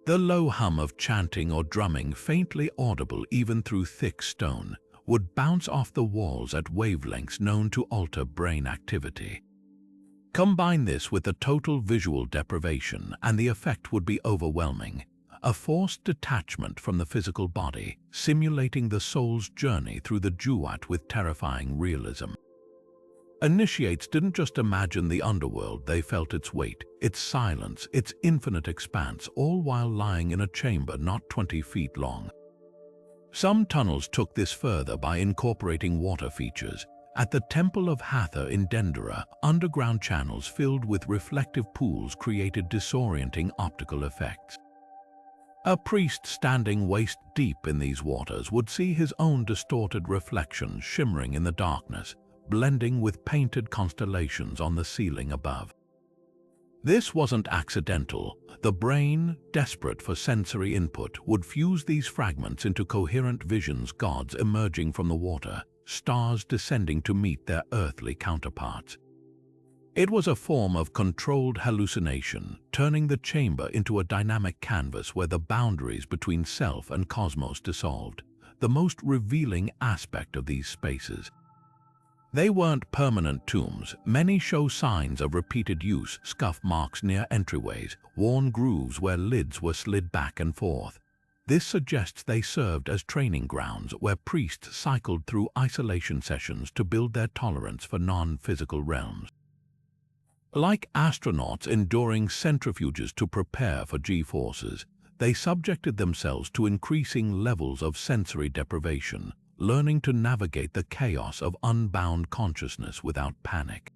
The low hum of chanting or drumming, faintly audible even through thick stone, would bounce off the walls at wavelengths known to alter brain activity. Combine this with the total visual deprivation, and the effect would be overwhelming. A forced detachment from the physical body, simulating the soul's journey through the duat with terrifying realism. Initiates didn't just imagine the underworld, they felt its weight, its silence, its infinite expanse, all while lying in a chamber not 20 feet long. Some tunnels took this further by incorporating water features. At the Temple of Hathor in Dendera, underground channels filled with reflective pools created disorienting optical effects. A priest standing waist-deep in these waters would see his own distorted reflection shimmering in the darkness, blending with painted constellations on the ceiling above. This wasn't accidental. The brain, desperate for sensory input, would fuse these fragments into coherent visions, gods emerging from the water, stars descending to meet their earthly counterparts. It was a form of controlled hallucination, turning the chamber into a dynamic canvas where the boundaries between self and cosmos dissolved, the most revealing aspect of these spaces. They weren't permanent tombs. Many show signs of repeated use, scuff marks near entryways, worn grooves where lids were slid back and forth. This suggests they served as training grounds where priests cycled through isolation sessions to build their tolerance for non-physical realms. Like astronauts enduring centrifuges to prepare for G-forces, they subjected themselves to increasing levels of sensory deprivation, learning to navigate the chaos of unbound consciousness without panic.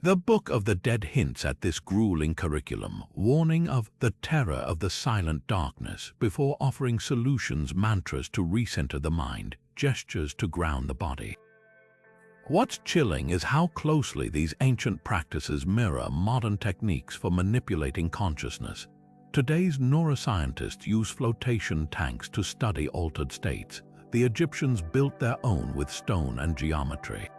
The Book of the Dead hints at this grueling curriculum, warning of the terror of the silent darkness before offering solutions, mantras to recenter the mind, gestures to ground the body. What's chilling is how closely these ancient practices mirror modern techniques for manipulating consciousness. Today's neuroscientists use flotation tanks to study altered states. The Egyptians built their own with stone and geometry.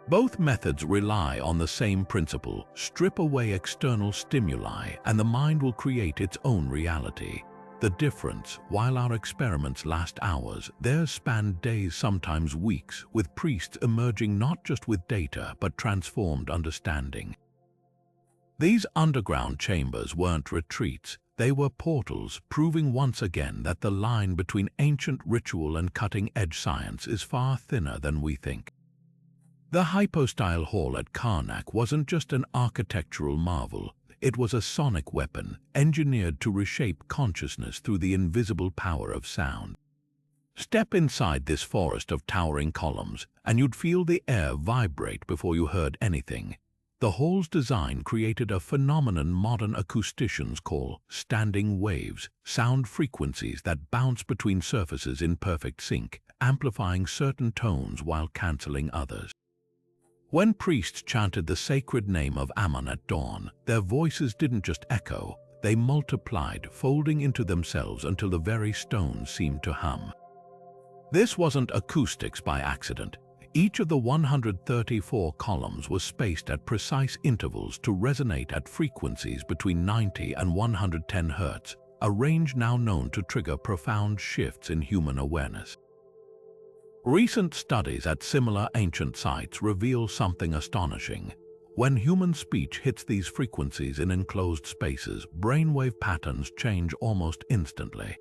Both methods rely on the same principle: strip away external stimuli and the mind will create its own reality. The difference, while our experiments last hours, theirs span days, sometimes weeks, with priests emerging not just with data but transformed understanding. These underground chambers weren't retreats, they were portals, proving once again that the line between ancient ritual and cutting-edge science is far thinner than we think. The hypostyle hall at Karnak wasn't just an architectural marvel, it was a sonic weapon, engineered to reshape consciousness through the invisible power of sound. Step inside this forest of towering columns, and you'd feel the air vibrate before you heard anything. The hall's design created a phenomenon modern acousticians call standing waves, sound frequencies that bounce between surfaces in perfect sync, amplifying certain tones while cancelling others. When priests chanted the sacred name of Ammon at dawn, their voices didn't just echo, they multiplied, folding into themselves until the very stones seemed to hum. This wasn't acoustics by accident. Each of the 134 columns was spaced at precise intervals to resonate at frequencies between 90 and 110 Hz, a range now known to trigger profound shifts in human awareness. Recent studies at similar ancient sites reveal something astonishing. When human speech hits these frequencies in enclosed spaces, brainwave patterns change almost instantly.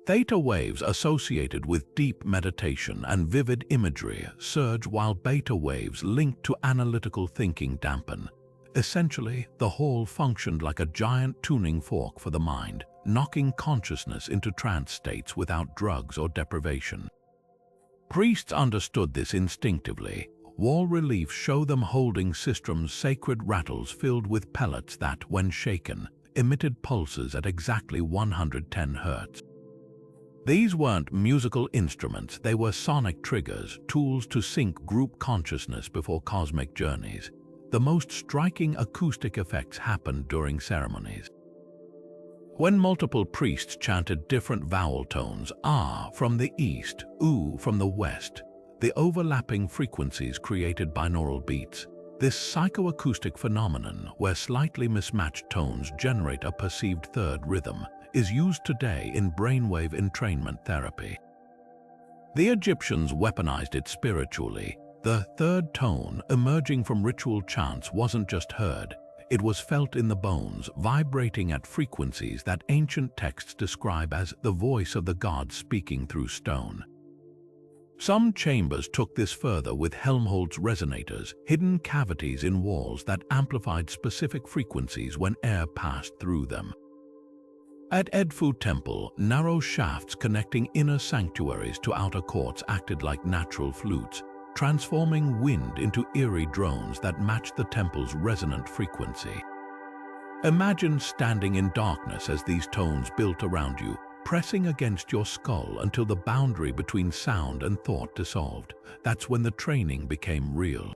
Theta waves associated with deep meditation and vivid imagery surge, while beta waves linked to analytical thinking dampen. Essentially, the hall functioned like a giant tuning fork for the mind, knocking consciousness into trance states without drugs or deprivation. Priests understood this instinctively. Wall reliefs show them holding sistrum's sacred rattles filled with pellets that, when shaken, emitted pulses at exactly 110 Hz. These weren't musical instruments, they were sonic triggers, tools to sync group consciousness before cosmic journeys. The most striking acoustic effects happened during ceremonies. When multiple priests chanted different vowel tones, ah from the east, oo from the west, the overlapping frequencies created binaural beats. This psychoacoustic phenomenon, where slightly mismatched tones generate a perceived third rhythm, is used today in brainwave entrainment therapy. The Egyptians weaponized it spiritually. The third tone emerging from ritual chants wasn't just heard, it was felt in the bones, vibrating at frequencies that ancient texts describe as the voice of the gods speaking through stone. Some chambers took this further with Helmholtz resonators, hidden cavities in walls that amplified specific frequencies when air passed through them. At Edfu Temple, narrow shafts connecting inner sanctuaries to outer courts acted like natural flutes, transforming wind into eerie drones that matched the temple's resonant frequency. Imagine standing in darkness as these tones built around you, pressing against your skull until the boundary between sound and thought dissolved. That's when the training became real.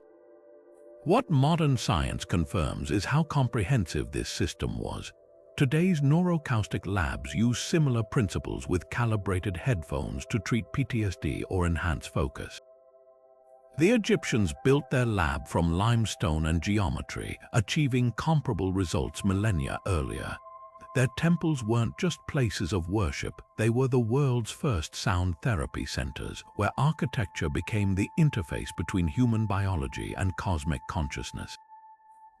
What modern science confirms is how comprehensive this system was. Today's neuroacoustic labs use similar principles with calibrated headphones to treat PTSD or enhance focus. The Egyptians built their lab from limestone and geometry, achieving comparable results millennia earlier. Their temples weren't just places of worship, they were the world's first sound therapy centers, where architecture became the interface between human biology and cosmic consciousness.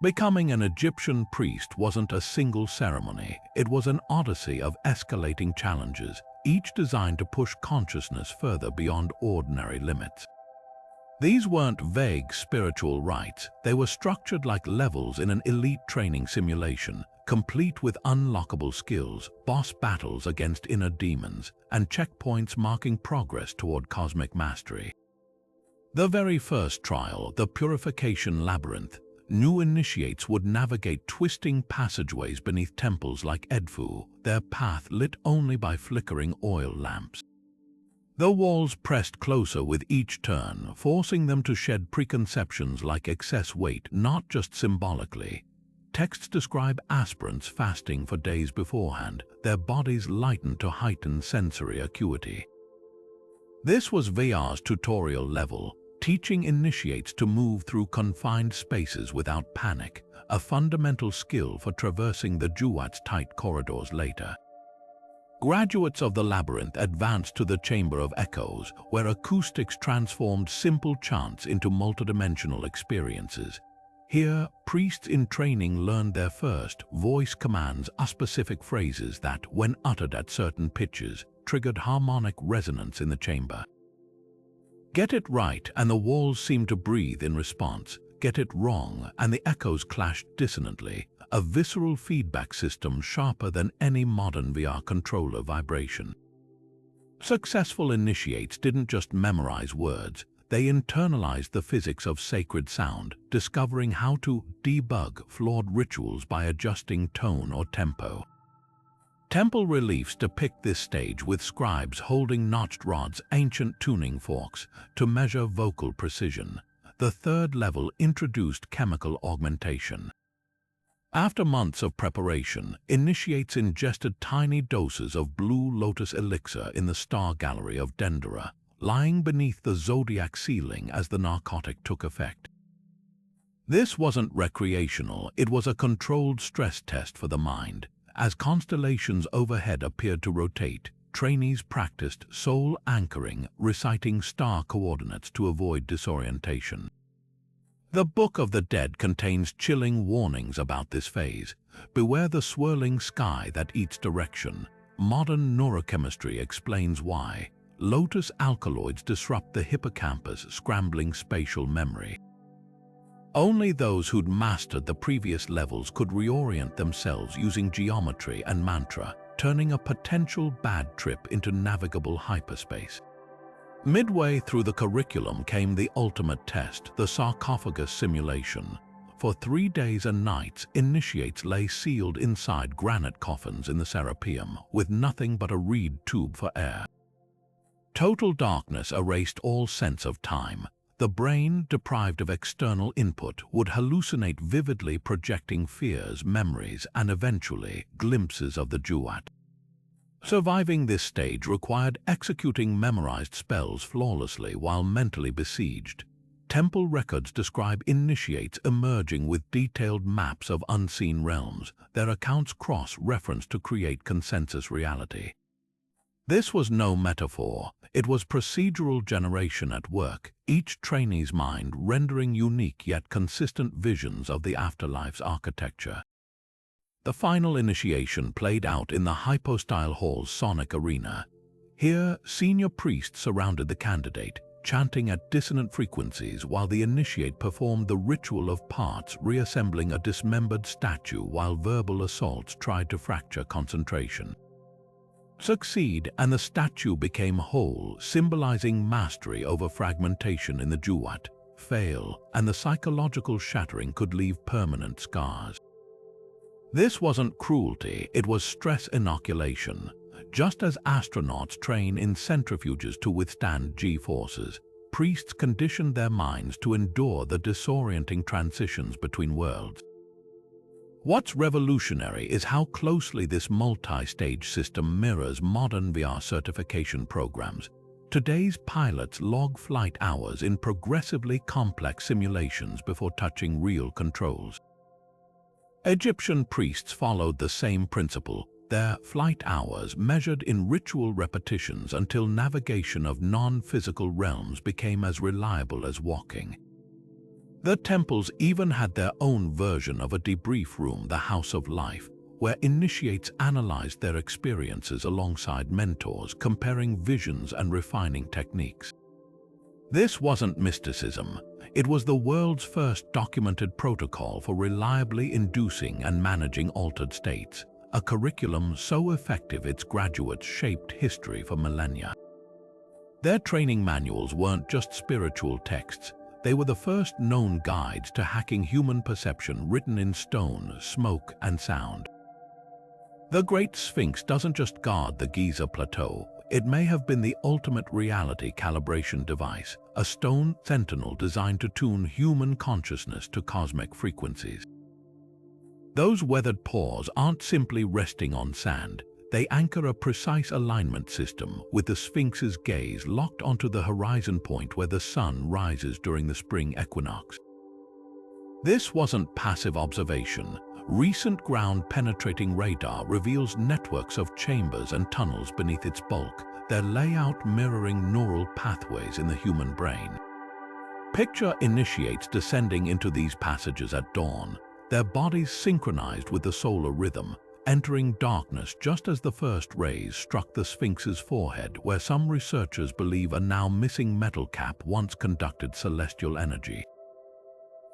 Becoming an Egyptian priest wasn't a single ceremony, it was an odyssey of escalating challenges, each designed to push consciousness further beyond ordinary limits. These weren't vague spiritual rites, they were structured like levels in an elite training simulation, complete with unlockable skills, boss battles against inner demons, and checkpoints marking progress toward cosmic mastery. The very first trial, the Purification Labyrinth, new initiates would navigate twisting passageways beneath temples like Edfu, their path lit only by flickering oil lamps. The walls pressed closer with each turn, forcing them to shed preconceptions like excess weight, not just symbolically. Texts describe aspirants fasting for days beforehand, their bodies lightened to heighten sensory acuity. This was VR's tutorial level, teaching initiates to move through confined spaces without panic, a fundamental skill for traversing the Juat's tight corridors later. Graduates of the labyrinth advanced to the Chamber of Echoes, where acoustics transformed simple chants into multidimensional experiences. Here, priests in training learned their first voice commands, specific phrases that, when uttered at certain pitches, triggered harmonic resonance in the chamber. Get it right, and the walls seemed to breathe in response. Get it wrong, and the echoes clashed dissonantly, a visceral feedback system sharper than any modern VR controller vibration. Successful initiates didn't just memorize words, they internalized the physics of sacred sound, discovering how to debug flawed rituals by adjusting tone or tempo. Temple reliefs depict this stage with scribes holding notched rods, ancient tuning forks, to measure vocal precision. The third level introduced chemical augmentation. After months of preparation, initiates ingested tiny doses of blue lotus elixir in the star gallery of Dendera, lying beneath the zodiac ceiling as the narcotic took effect. This wasn't recreational, it was a controlled stress test for the mind. As constellations overhead appeared to rotate, trainees practiced soul anchoring, reciting star coordinates to avoid disorientation. The Book of the Dead contains chilling warnings about this phase. Beware the swirling sky that eats direction. Modern neurochemistry explains why. Lotus alkaloids disrupt the hippocampus, scrambling spatial memory. Only those who'd mastered the previous levels could reorient themselves using geometry and mantra, turning a potential bad trip into navigable hyperspace. Midway through the curriculum came the ultimate test, the sarcophagus simulation. For 3 days and nights, initiates lay sealed inside granite coffins in the Serapeum, with nothing but a reed tube for air. Total darkness erased all sense of time. The brain, deprived of external input, would hallucinate vividly, projecting fears, memories, and eventually, glimpses of the Juat. Surviving this stage required executing memorized spells flawlessly while mentally besieged. Temple records describe initiates emerging with detailed maps of unseen realms, their accounts cross-referenced to create consensus reality. This was no metaphor, it was procedural generation at work, each trainee's mind rendering unique yet consistent visions of the afterlife's architecture. The final initiation played out in the hypostyle hall's sonic arena. Here, senior priests surrounded the candidate, chanting at dissonant frequencies while the initiate performed the ritual of parts, reassembling a dismembered statue while verbal assaults tried to fracture concentration. Succeed, and the statue became whole, symbolizing mastery over fragmentation in the Juat. Fail, and the psychological shattering could leave permanent scars. This wasn't cruelty, it was stress inoculation. Just as astronauts train in centrifuges to withstand G-forces, priests conditioned their minds to endure the disorienting transitions between worlds. What's revolutionary is how closely this multi-stage system mirrors modern VR certification programs. Today's pilots log flight hours in progressively complex simulations before touching real controls. Egyptian priests followed the same principle, their flight hours measured in ritual repetitions until navigation of non-physical realms became as reliable as walking. The temples even had their own version of a debrief room, the House of Life, where initiates analyzed their experiences alongside mentors, comparing visions and refining techniques. This wasn't mysticism. It was the world's first documented protocol for reliably inducing and managing altered states, a curriculum so effective its graduates shaped history for millennia. Their training manuals weren't just spiritual texts, they were the first known guides to hacking human perception written in stone, smoke, and sound. The Great Sphinx doesn't just guard the Giza Plateau, it may have been the ultimate reality calibration device, a stone sentinel designed to tune human consciousness to cosmic frequencies. Those weathered paws aren't simply resting on sand, they anchor a precise alignment system with the Sphinx's gaze locked onto the horizon point where the sun rises during the spring equinox. This wasn't passive observation. Recent ground-penetrating radar reveals networks of chambers and tunnels beneath its bulk, their layout mirroring neural pathways in the human brain. Picture initiates descending into these passages at dawn, their bodies synchronized with the solar rhythm, entering darkness just as the first rays struck the Sphinx's forehead, where some researchers believe a now missing metal cap once conducted celestial energy.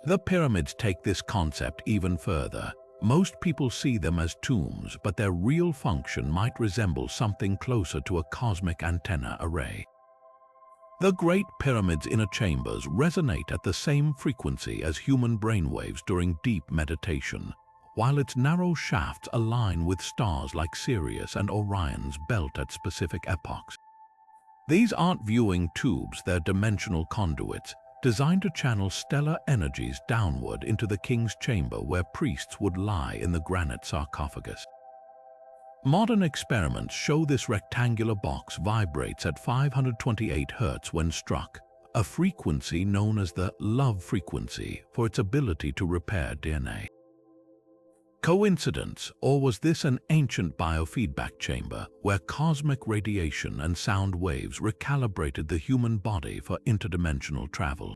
The pyramids take this concept even further. Most people see them as tombs, but their real function might resemble something closer to a cosmic antenna array. The Great Pyramid's inner chambers resonate at the same frequency as human brainwaves during deep meditation, while its narrow shafts align with stars like Sirius and Orion's belt at specific epochs. These aren't viewing tubes, they're dimensional conduits, designed to channel stellar energies downward into the king's chamber where priests would lie in the granite sarcophagus. Modern experiments show this rectangular box vibrates at 528 Hz when struck, a frequency known as the love frequency for its ability to repair DNA. Coincidence, or was this an ancient biofeedback chamber where cosmic radiation and sound waves recalibrated the human body for interdimensional travel?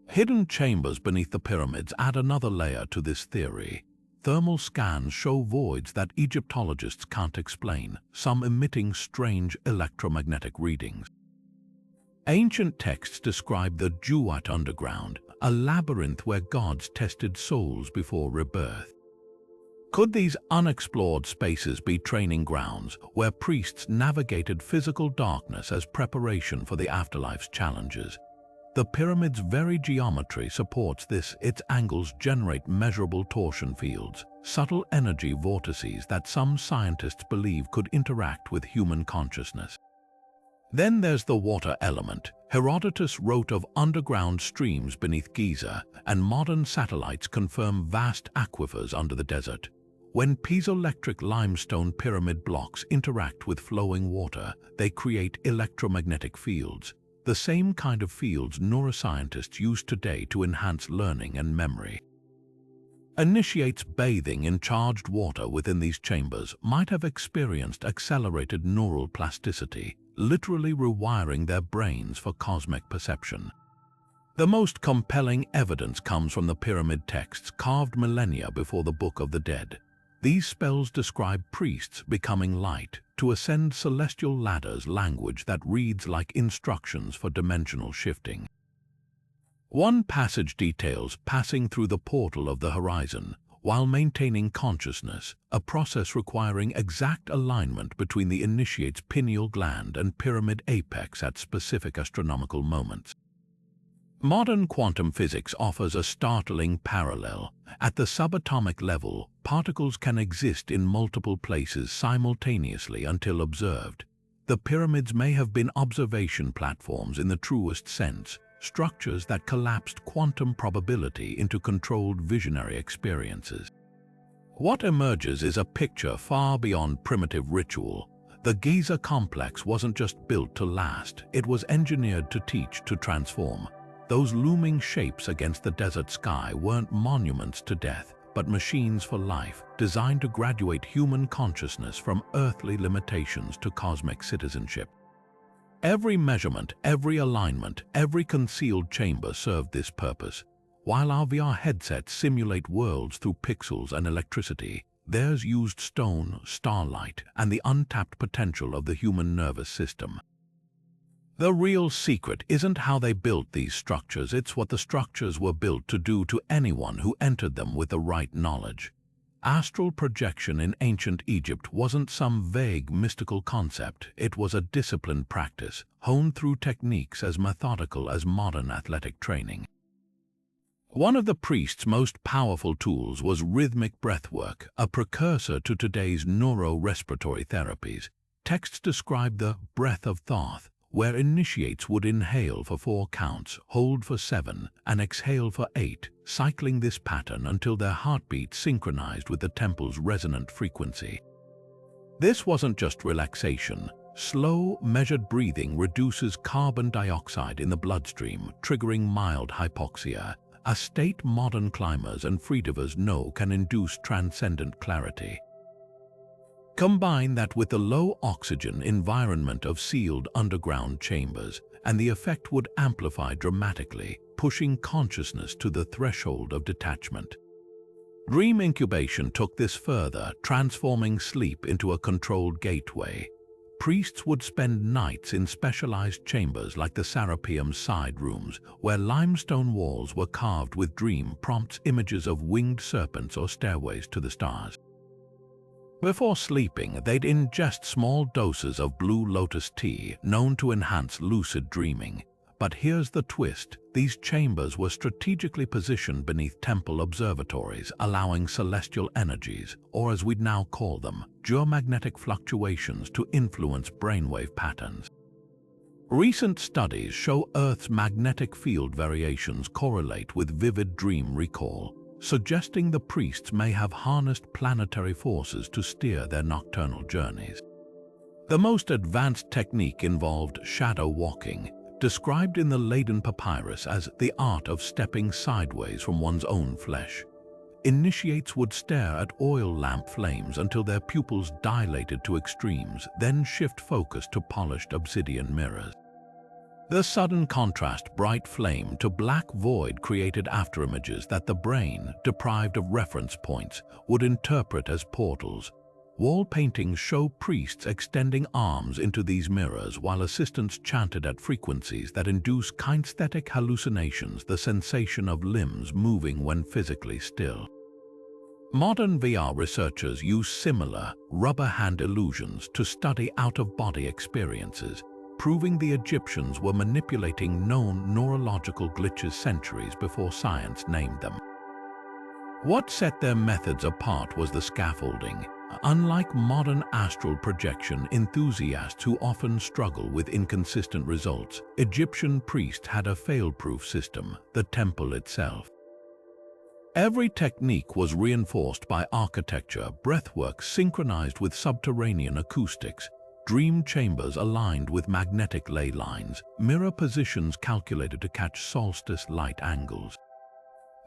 Hidden chambers beneath the pyramids add another layer to this theory. Thermal scans show voids that Egyptologists can't explain, some emitting strange electromagnetic readings. Ancient texts describe the Jewite underground, a labyrinth where gods tested souls before rebirth. Could these unexplored spaces be training grounds where priests navigated physical darkness as preparation for the afterlife's challenges? The pyramid's very geometry supports this. Its angles generate measurable torsion fields, subtle energy vortices that some scientists believe could interact with human consciousness. Then there's the water element. Herodotus wrote of underground streams beneath Giza, and modern satellites confirm vast aquifers under the desert. When piezoelectric limestone pyramid blocks interact with flowing water, they create electromagnetic fields, the same kind of fields neuroscientists use today to enhance learning and memory. Initiates bathing in charged water within these chambers might have experienced accelerated neural plasticity, literally rewiring their brains for cosmic perception. The most compelling evidence comes from the pyramid texts carved millennia before the Book of the Dead. These spells describe priests becoming light to ascend celestial ladders, language that reads like instructions for dimensional shifting. One passage details passing through the portal of the horizon while maintaining consciousness, a process requiring exact alignment between the initiate's pineal gland and pyramid apex at specific astronomical moments. Modern quantum physics offers a startling parallel. At the subatomic level, particles can exist in multiple places simultaneously until observed. The pyramids may have been observation platforms in the truest sense, structures that collapsed quantum probability into controlled visionary experiences. What emerges is a picture far beyond primitive ritual. The Giza complex wasn't just built to last, it was engineered to teach, to transform. Those looming shapes against the desert sky weren't monuments to death, but machines for life, designed to graduate human consciousness from earthly limitations to cosmic citizenship. Every measurement, every alignment, every concealed chamber served this purpose. While our VR headsets simulate worlds through pixels and electricity, theirs used stone, starlight, and the untapped potential of the human nervous system. The real secret isn't how they built these structures, it's what the structures were built to do to anyone who entered them with the right knowledge. Astral projection in ancient Egypt wasn't some vague mystical concept, it was a disciplined practice, honed through techniques as methodical as modern athletic training. One of the priests' most powerful tools was rhythmic breathwork, a precursor to today's neuro-respiratory therapies. Texts describe the breath of Thoth, where initiates would inhale for 4 counts, hold for 7, and exhale for 8, cycling this pattern until their heartbeat synchronized with the temple's resonant frequency. This wasn't just relaxation. Slow, measured breathing reduces carbon dioxide in the bloodstream, triggering mild hypoxia, a state modern climbers and freedivers know can induce transcendent clarity. Combine that with the low oxygen environment of sealed underground chambers, and the effect would amplify dramatically, pushing consciousness to the threshold of detachment. Dream incubation took this further, transforming sleep into a controlled gateway. Priests would spend nights in specialized chambers like the Serapeum's side rooms, where limestone walls were carved with dream prompts, images of winged serpents or stairways to the stars. Before sleeping, they'd ingest small doses of blue lotus tea, known to enhance lucid dreaming. But here's the twist: these chambers were strategically positioned beneath temple observatories, allowing celestial energies, or as we'd now call them, geomagnetic fluctuations, to influence brainwave patterns. Recent studies show Earth's magnetic field variations correlate with vivid dream recall, suggesting the priests may have harnessed planetary forces to steer their nocturnal journeys. The most advanced technique involved shadow walking, described in the Leiden Papyrus as the art of stepping sideways from one's own flesh. Initiates would stare at oil lamp flames until their pupils dilated to extremes, then shift focus to polished obsidian mirrors. The sudden contrast, bright flame to black void, created afterimages that the brain, deprived of reference points, would interpret as portals. Wall paintings show priests extending arms into these mirrors while assistants chanted at frequencies that induce kinesthetic hallucinations, the sensation of limbs moving when physically still. Modern VR researchers use similar rubber hand illusions to study out-of-body experiences, proving the Egyptians were manipulating known neurological glitches centuries before science named them. What set their methods apart was the scaffolding. Unlike modern astral projection enthusiasts who often struggle with inconsistent results, Egyptian priests had a fail-proof system: the temple itself. Every technique was reinforced by architecture, breathwork synchronized with subterranean acoustics, dream chambers aligned with magnetic ley lines, mirror positions calculated to catch solstice light angles.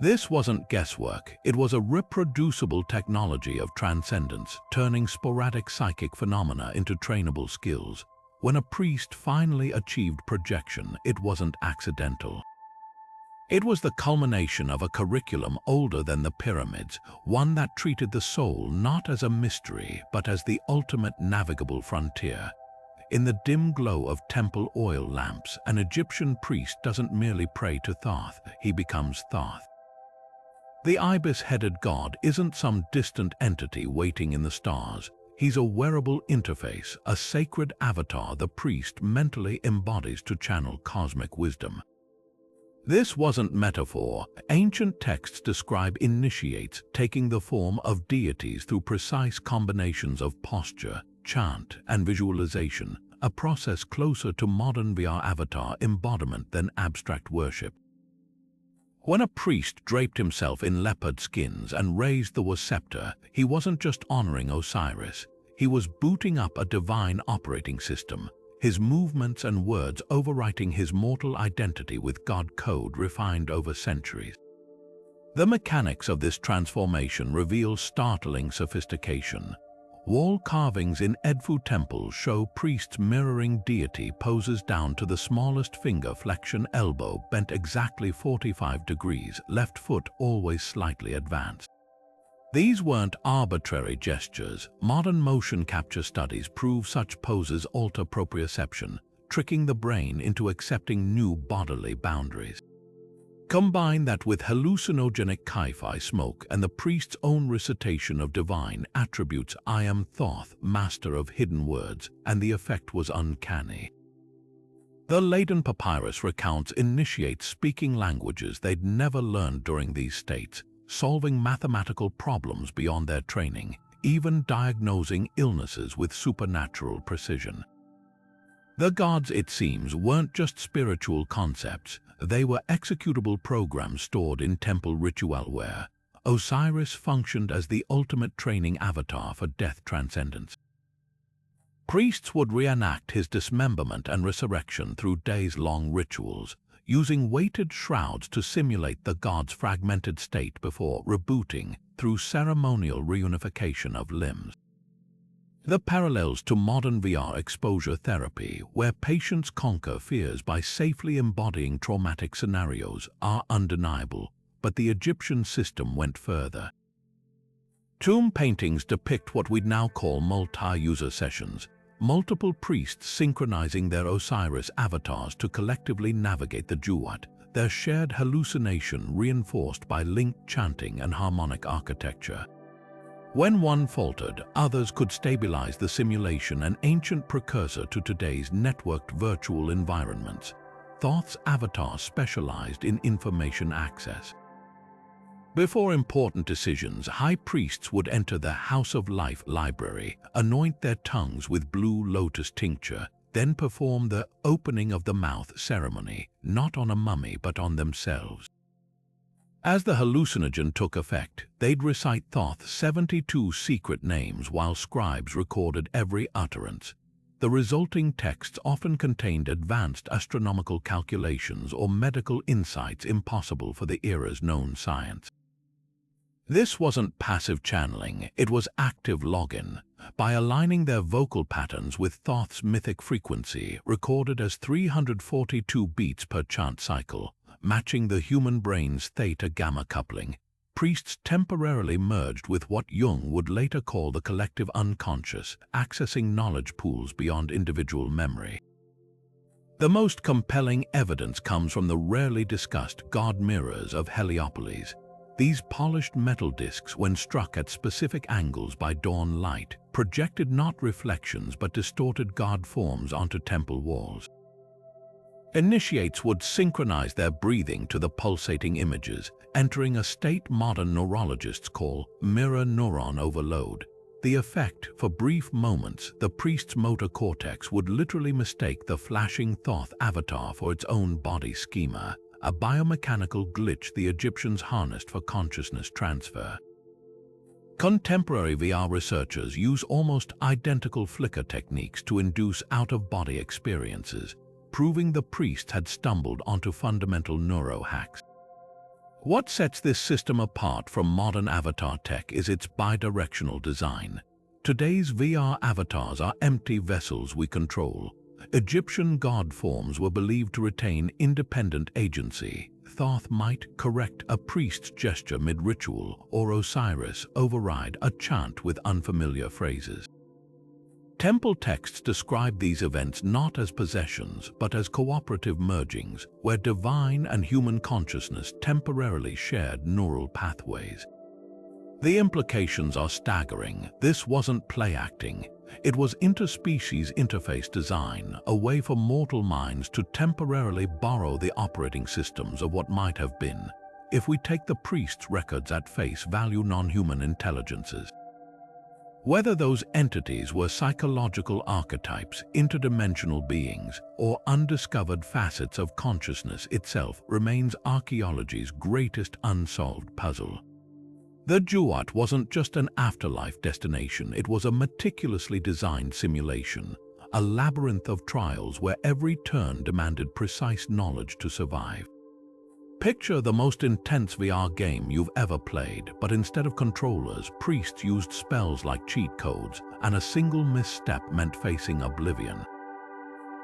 This wasn't guesswork, it was a reproducible technology of transcendence, turning sporadic psychic phenomena into trainable skills. When a priest finally achieved projection, it wasn't accidental. It was the culmination of a curriculum older than the pyramids, one that treated the soul not as a mystery but as the ultimate navigable frontier. In the dim glow of temple oil lamps, an Egyptian priest doesn't merely pray to Thoth, he becomes Thoth. The ibis-headed god isn't some distant entity waiting in the stars. He's a wearable interface, a sacred avatar the priest mentally embodies to channel cosmic wisdom. This wasn't metaphor. Ancient texts describe initiates taking the form of deities through precise combinations of posture, chant, and visualization, a process closer to modern VR avatar embodiment than abstract worship. When a priest draped himself in leopard skins and raised the scepter, he wasn't just honoring Osiris, he was booting up a divine operating system, his movements and words overwriting his mortal identity with God code refined over centuries. The mechanics of this transformation reveal startling sophistication. Wall carvings in Edfu temples show priests mirroring deity poses down to the smallest finger flexion, elbow bent exactly 45 degrees, left foot always slightly advanced. These weren't arbitrary gestures. Modern motion capture studies prove such poses alter proprioception, tricking the brain into accepting new bodily boundaries. Combine that with hallucinogenic Ki-Fi smoke and the priest's own recitation of divine attributes, "I am Thoth, master of hidden words," and the effect was uncanny. The Leiden papyrus recounts initiates speaking languages they'd never learned during these states, solving mathematical problems beyond their training, even diagnosing illnesses with supernatural precision. The gods, it seems, weren't just spiritual concepts, they were executable programs stored in temple ritualware. Osiris functioned as the ultimate training avatar for death transcendence. Priests would reenact his dismemberment and resurrection through days-long rituals, using weighted shrouds to simulate the god's fragmented state before rebooting through ceremonial reunification of limbs. The parallels to modern VR exposure therapy, where patients conquer fears by safely embodying traumatic scenarios, are undeniable, but the Egyptian system went further. Tomb paintings depict what we'd now call multi-user sessions, multiple priests synchronizing their Osiris avatars to collectively navigate the Duat, their shared hallucination reinforced by linked chanting and harmonic architecture. When one faltered, others could stabilize the simulation, an ancient precursor to today's networked virtual environments. Thoth's avatar specialized in information access. Before important decisions, high priests would enter the House of Life library, anoint their tongues with blue lotus tincture, then perform the opening of the mouth ceremony, not on a mummy but on themselves. As the hallucinogen took effect, they'd recite Thoth's 72 secret names while scribes recorded every utterance. The resulting texts often contained advanced astronomical calculations or medical insights impossible for the era's known science. This wasn't passive channeling, it was active login. By aligning their vocal patterns with Thoth's mythic frequency, recorded as 342 beats per chant cycle, matching the human brain's theta-gamma coupling, priests temporarily merged with what Jung would later call the collective unconscious, accessing knowledge pools beyond individual memory. The most compelling evidence comes from the rarely discussed god mirrors of Heliopolis. These polished metal discs, when struck at specific angles by dawn light, projected not reflections but distorted god forms onto temple walls. Initiates would synchronize their breathing to the pulsating images, entering a state modern neurologists call mirror neuron overload. The effect, for brief moments, the priest's motor cortex would literally mistake the flashing Thoth avatar for its own body schema, a biomechanical glitch the Egyptians harnessed for consciousness transfer. Contemporary VR researchers use almost identical flicker techniques to induce out-of-body experiences, proving the priest had stumbled onto fundamental neurohacks. What sets this system apart from modern avatar tech is its bidirectional design. Today's VR avatars are empty vessels we control. Egyptian god forms were believed to retain independent agency. Thoth might correct a priest's gesture mid-ritual, or Osiris override a chant with unfamiliar phrases. Temple texts describe these events not as possessions, but as cooperative mergings, where divine and human consciousness temporarily shared neural pathways. The implications are staggering. This wasn't play acting. It was interspecies interface design, a way for mortal minds to temporarily borrow the operating systems of what might have been, if we take the priest's records at face value, non-human intelligences. Whether those entities were psychological archetypes, interdimensional beings, or undiscovered facets of consciousness itself remains archaeology's greatest unsolved puzzle. The Duat wasn't just an afterlife destination, it was a meticulously designed simulation, a labyrinth of trials where every turn demanded precise knowledge to survive. Picture the most intense VR game you've ever played, but instead of controllers, priests used spells like cheat codes, and a single misstep meant facing oblivion.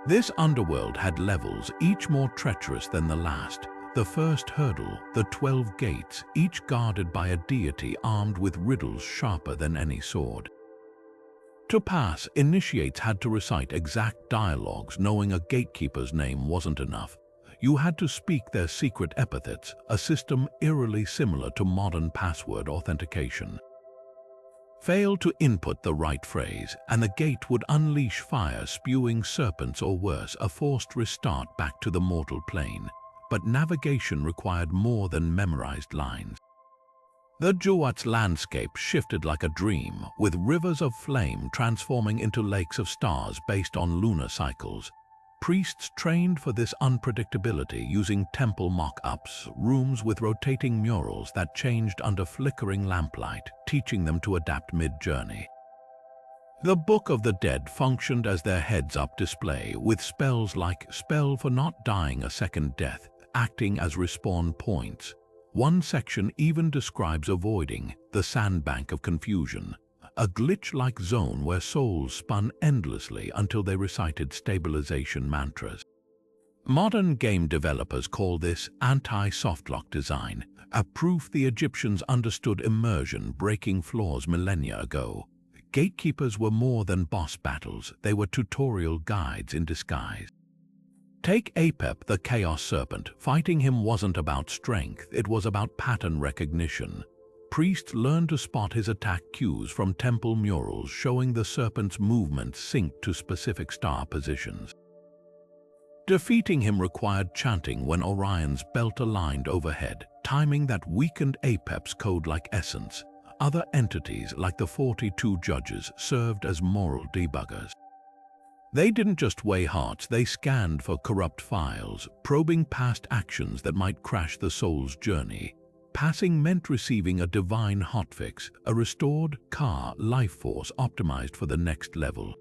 This underworld had levels, each more treacherous than the last. The first hurdle, the 12 gates, each guarded by a deity armed with riddles sharper than any sword. To pass, initiates had to recite exact dialogues. Knowing a gatekeeper's name wasn't enough. You had to speak their secret epithets, a system eerily similar to modern password authentication. Fail to input the right phrase, and the gate would unleash fire, spewing serpents, or worse, a forced restart back to the mortal plane. But navigation required more than memorized lines. The Juat's landscape shifted like a dream, with rivers of flame transforming into lakes of stars based on lunar cycles. Priests trained for this unpredictability using temple mock-ups, rooms with rotating murals that changed under flickering lamplight, teaching them to adapt mid-journey. The Book of the Dead functioned as their heads-up display, with spells like Spell for Not Dying a Second Death acting as respawn points. One section even describes avoiding the Sandbank of Confusion, a glitch-like zone where souls spun endlessly until they recited stabilization mantras. Modern game developers call this anti-softlock design, a proof the Egyptians understood immersion breaking flaws millennia ago. Gatekeepers were more than boss battles, they were tutorial guides in disguise. Take Apep, the Chaos Serpent. Fighting him wasn't about strength, it was about pattern recognition. Priests learned to spot his attack cues from temple murals, showing the serpent's movements synced to specific star positions. Defeating him required chanting when Orion's belt aligned overhead, timing that weakened Apep's code like essence. Other entities, like the 42 judges, served as moral debuggers. They didn't just weigh hearts, they scanned for corrupt files, probing past actions that might crash the soul's journey. Passing meant receiving a divine hotfix, a restored car life force optimized for the next level.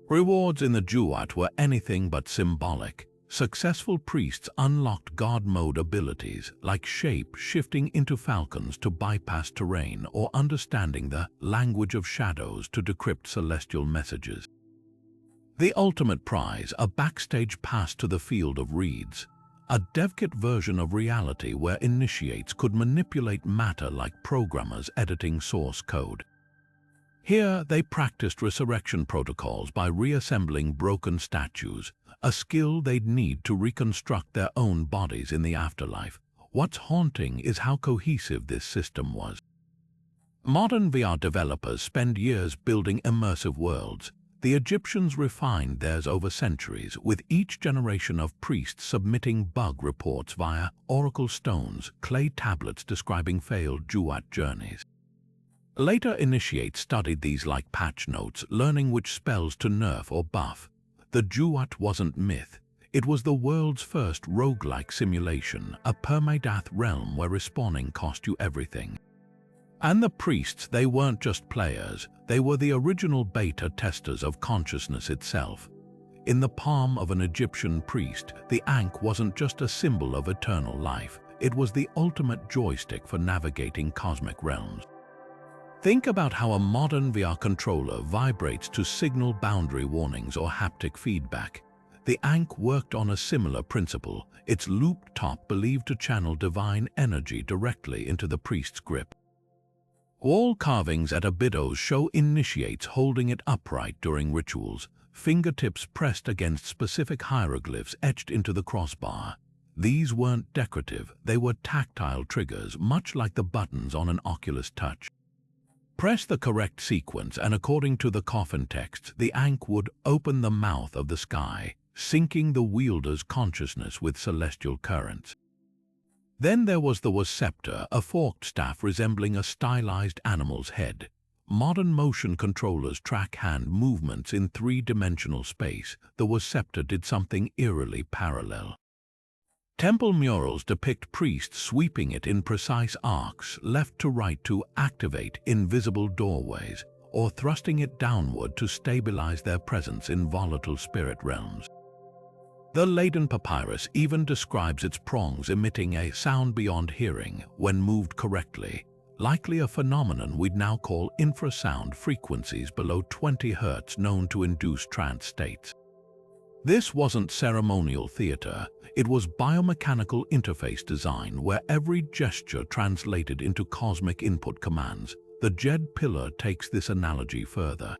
Rewards in the Juat were anything but symbolic. Successful priests unlocked God mode abilities, like shape-shifting into falcons to bypass terrain, or understanding the language of shadows to decrypt celestial messages. The ultimate prize, a backstage pass to the field of reeds, a devkit version of reality where initiates could manipulate matter like programmers editing source code. Here, they practiced resurrection protocols by reassembling broken statues, a skill they'd need to reconstruct their own bodies in the afterlife. What's haunting is how cohesive this system was. Modern VR developers spend years building immersive worlds. The Egyptians refined theirs over centuries, with each generation of priests submitting bug reports via oracle stones, clay tablets describing failed Juat journeys. Later initiates studied these like patch notes, learning which spells to nerf or buff. The Juat wasn't myth. It was the world's first roguelike simulation, a permadeath realm where respawning cost you everything. And the priests, they weren't just players, they were the original beta testers of consciousness itself. In the palm of an Egyptian priest, the Ankh wasn't just a symbol of eternal life, it was the ultimate joystick for navigating cosmic realms. Think about how a modern VR controller vibrates to signal boundary warnings or haptic feedback. The Ankh worked on a similar principle, its looped top believed to channel divine energy directly into the priest's grip. Wall carvings at Abydos show initiates holding it upright during rituals, fingertips pressed against specific hieroglyphs etched into the crossbar. These weren't decorative, they were tactile triggers, much like the buttons on an Oculus Touch. Press the correct sequence, and according to the coffin text, the Ankh would open the mouth of the sky, syncing the wielder's consciousness with celestial currents. Then there was the scepter, a forked staff resembling a stylized animal's head. Modern motion controllers track hand movements in three-dimensional space. The scepter did something eerily parallel. Temple murals depict priests sweeping it in precise arcs, left to right to activate invisible doorways, or thrusting it downward to stabilize their presence in volatile spirit realms. The Leiden papyrus even describes its prongs emitting a sound beyond hearing when moved correctly, likely a phenomenon we'd now call infrasound frequencies below 20 Hz known to induce trance states. This wasn't ceremonial theater, it was biomechanical interface design where every gesture translated into cosmic input commands. The Jed pillar takes this analogy further.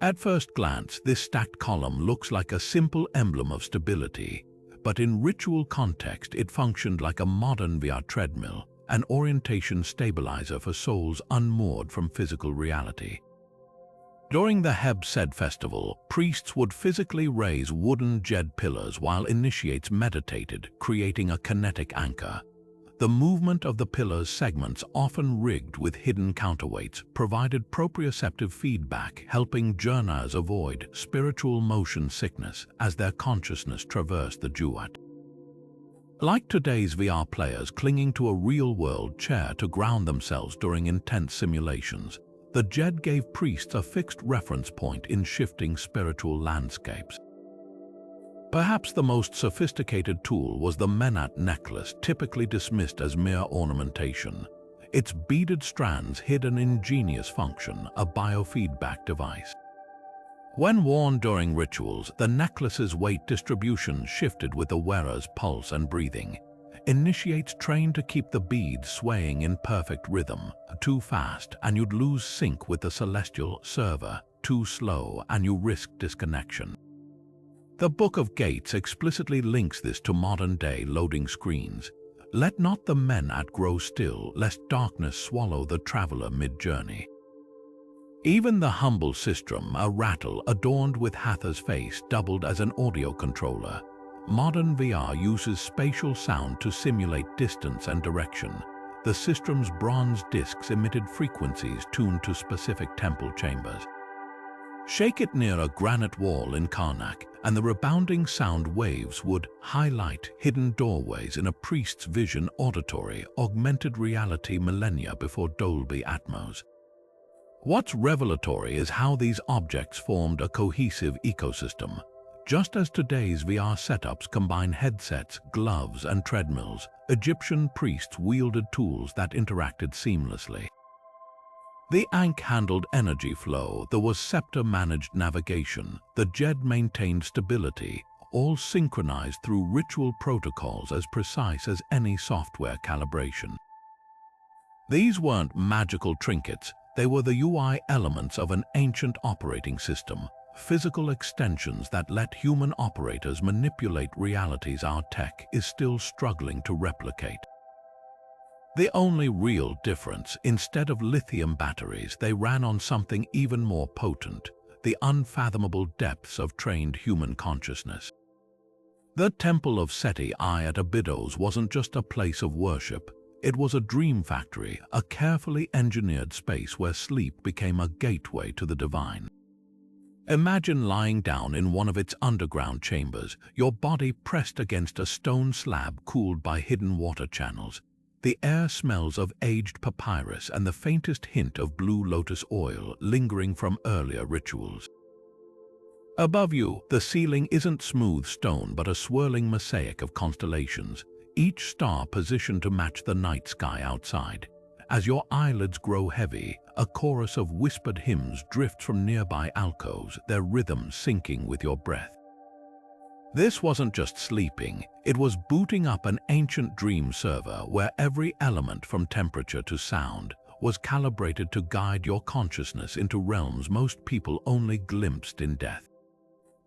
At first glance, this stacked column looks like a simple emblem of stability, but in ritual context it functioned like a modern VR treadmill, an orientation stabilizer for souls unmoored from physical reality. During the Heb-Sed festival, priests would physically raise wooden jed pillars while initiates meditated, creating a kinetic anchor. The movement of the pillar's segments, often rigged with hidden counterweights, provided proprioceptive feedback, helping journeyers avoid spiritual motion sickness as their consciousness traversed the duat. Like today's VR players clinging to a real-world chair to ground themselves during intense simulations, the Jed gave priests a fixed reference point in shifting spiritual landscapes. Perhaps the most sophisticated tool was the Menat necklace, typically dismissed as mere ornamentation. Its beaded strands hid an ingenious function, a biofeedback device. When worn during rituals, the necklace's weight distribution shifted with the wearer's pulse and breathing. Initiates trained to keep the beads swaying in perfect rhythm. Too fast and you'd lose sync with the celestial server. Too slow and you risk disconnection. The Book of Gates explicitly links this to modern-day loading screens. Let not the Menat grow still, lest darkness swallow the traveler mid-journey. Even the humble sistrum, a rattle adorned with Hatha's face, doubled as an audio controller. Modern VR uses spatial sound to simulate distance and direction. The sistrum's bronze discs emitted frequencies tuned to specific temple chambers. Shake it near a granite wall in Karnak, and the rebounding sound waves would highlight hidden doorways in a priest's vision auditory, augmented reality millennia before Dolby Atmos. What's revelatory is how these objects formed a cohesive ecosystem. Just as today's VR setups combine headsets, gloves, and treadmills, Egyptian priests wielded tools that interacted seamlessly. The Ankh handled energy flow, there was scepter-managed navigation, the Jed maintained stability, all synchronized through ritual protocols as precise as any software calibration. These weren't magical trinkets, they were the UI elements of an ancient operating system, physical extensions that let human operators manipulate realities our tech is still struggling to replicate. The only real difference, instead of lithium batteries, they ran on something even more potent, the unfathomable depths of trained human consciousness. The Temple of Seti I at Abydos wasn't just a place of worship, it was a dream factory, a carefully engineered space where sleep became a gateway to the divine. Imagine lying down in one of its underground chambers, your body pressed against a stone slab cooled by hidden water channels. The air smells of aged papyrus and the faintest hint of blue lotus oil lingering from earlier rituals. Above you, the ceiling isn't smooth stone but a swirling mosaic of constellations, each star positioned to match the night sky outside. As your eyelids grow heavy, a chorus of whispered hymns drifts from nearby alcoves, their rhythms syncing with your breath. This wasn't just sleeping, it was booting up an ancient dream server where every element from temperature to sound was calibrated to guide your consciousness into realms most people only glimpsed in death.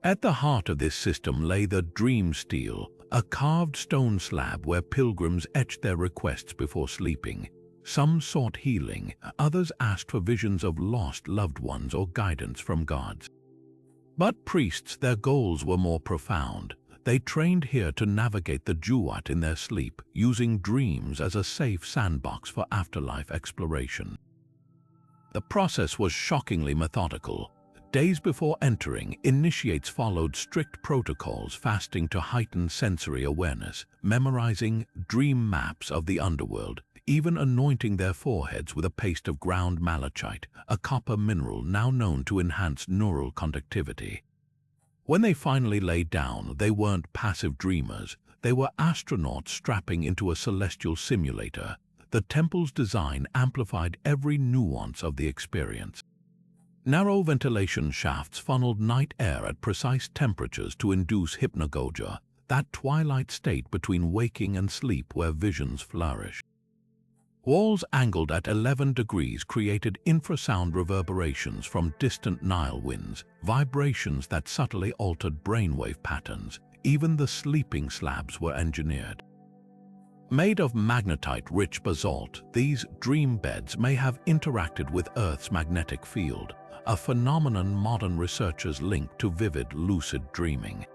At the heart of this system lay the dream stele, a carved stone slab where pilgrims etched their requests before sleeping. Some sought healing, others asked for visions of lost loved ones or guidance from gods. But priests, their goals were more profound. They trained here to navigate the duat in their sleep, using dreams as a safe sandbox for afterlife exploration. The process was shockingly methodical. Days before entering, initiates followed strict protocols fasting to heighten sensory awareness, memorizing dream maps of the underworld, even anointing their foreheads with a paste of ground malachite, a copper mineral now known to enhance neural conductivity. When they finally lay down, they weren't passive dreamers, they were astronauts strapping into a celestial simulator. The temple's design amplified every nuance of the experience. Narrow ventilation shafts funneled night air at precise temperatures to induce hypnagogia, that twilight state between waking and sleep where visions flourish. Walls angled at 11 degrees created infrasound reverberations from distant Nile winds, vibrations that subtly altered brainwave patterns. Even the sleeping slabs were engineered. Made of magnetite-rich basalt, these dream beds may have interacted with Earth's magnetic field, a phenomenon modern researchers link to vivid, lucid dreaming.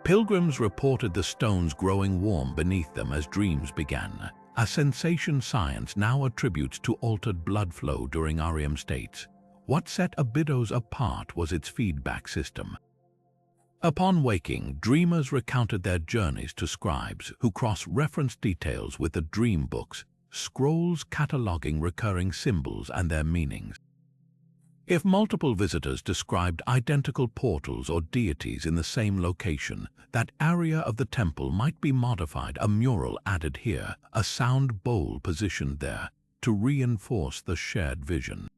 Pilgrims reported the stones growing warm beneath them as dreams began, a sensation science now attributes to altered blood flow during REM states. What set Abydos apart was its feedback system. Upon waking, dreamers recounted their journeys to scribes who cross-referenced details with the dream books, scrolls cataloging recurring symbols and their meanings. If multiple visitors described identical portals or deities in the same location, that area of the temple might be modified, a mural added here, a sound bowl positioned there, to reinforce the shared vision.